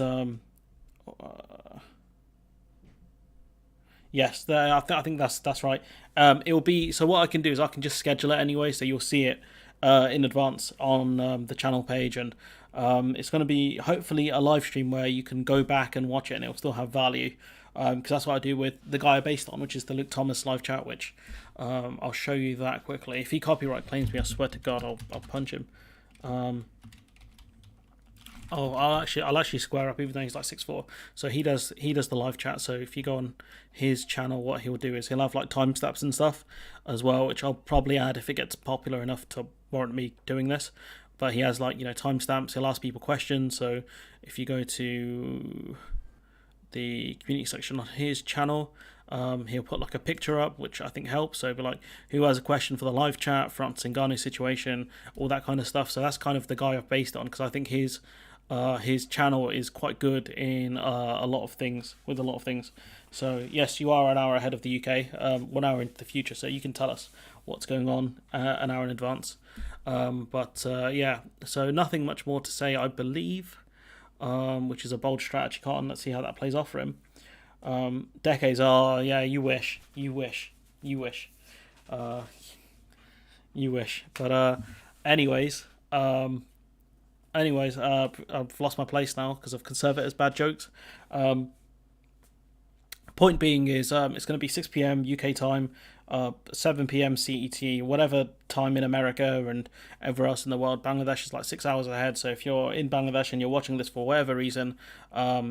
A: yes, I think that's right. It will be. So what I can do is I can just schedule it anyway, so you'll see it in advance on the channel page, and it's going to be hopefully a live stream where you can go back and watch it and it'll still have value, because that's what I do with the guy I based on, which is the Luke Thomas live chat, which I'll show you that quickly. If he copyright claims me, I swear to God I'll punch him. I'll actually square up, even though he's like 6'4". So he does the live chat. So if you go on his channel, what he'll do is he'll have like timestamps and stuff as well, which I'll probably add if it gets popular enough to warrant me doing this. But he has, like, you know, timestamps. He'll ask people questions. So if you go to the community section on his channel, he'll put like a picture up, which I think helps. So it'll be like, who has a question for the live chat, France and Ghana situation, all that kind of stuff. So that's kind of the guy I've based it on, because I think his channel is quite good in a lot of things. So yes, you are an hour ahead of the UK, 1 hour into the future, so you can tell us what's going on an hour in advance. Yeah, so nothing much more to say, I believe. which is a bold strategy. Let's see how that plays off for him. Decades, yeah, you wish. But anyways, I've lost my place now because of Conservatives' bad jokes. Point being is it's going to be 6 p.m. UK time, 7 p.m. CET, whatever time in America and everywhere else in the world. Bangladesh is like 6 hours ahead, so if you're in Bangladesh and you're watching this for whatever reason,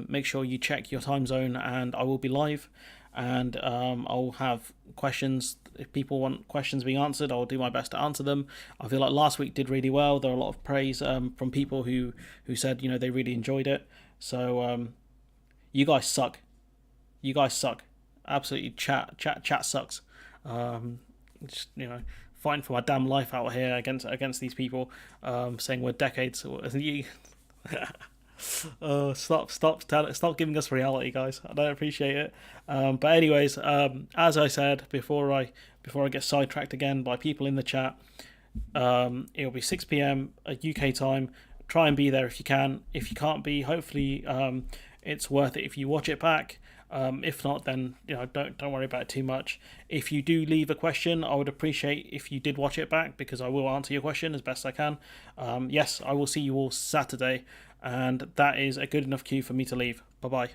A: make sure you check your time zone, and I will be live, and I'll have questions. If people want questions being answered, I'll do my best to answer them. I feel like last week did really well. There are a lot of praise from people who said, they really enjoyed it. So you guys suck. You guys suck. Absolutely, chat sucks. Just fighting for my damn life out here against these people, saying we're decades. Stop giving us reality, guys. I don't appreciate it. But anyways, as I said before I get sidetracked again by people in the chat, it'll be 6 p.m. UK time. Try and be there if you can. If you can't be, hopefully it's worth it if you watch it back. If not, then don't worry about it too much. If you do leave a question, I would appreciate if you did watch it back, because I will answer your question as best I can. Yes, I will see you all Saturday, and that is a good enough cue for me to leave. Bye bye.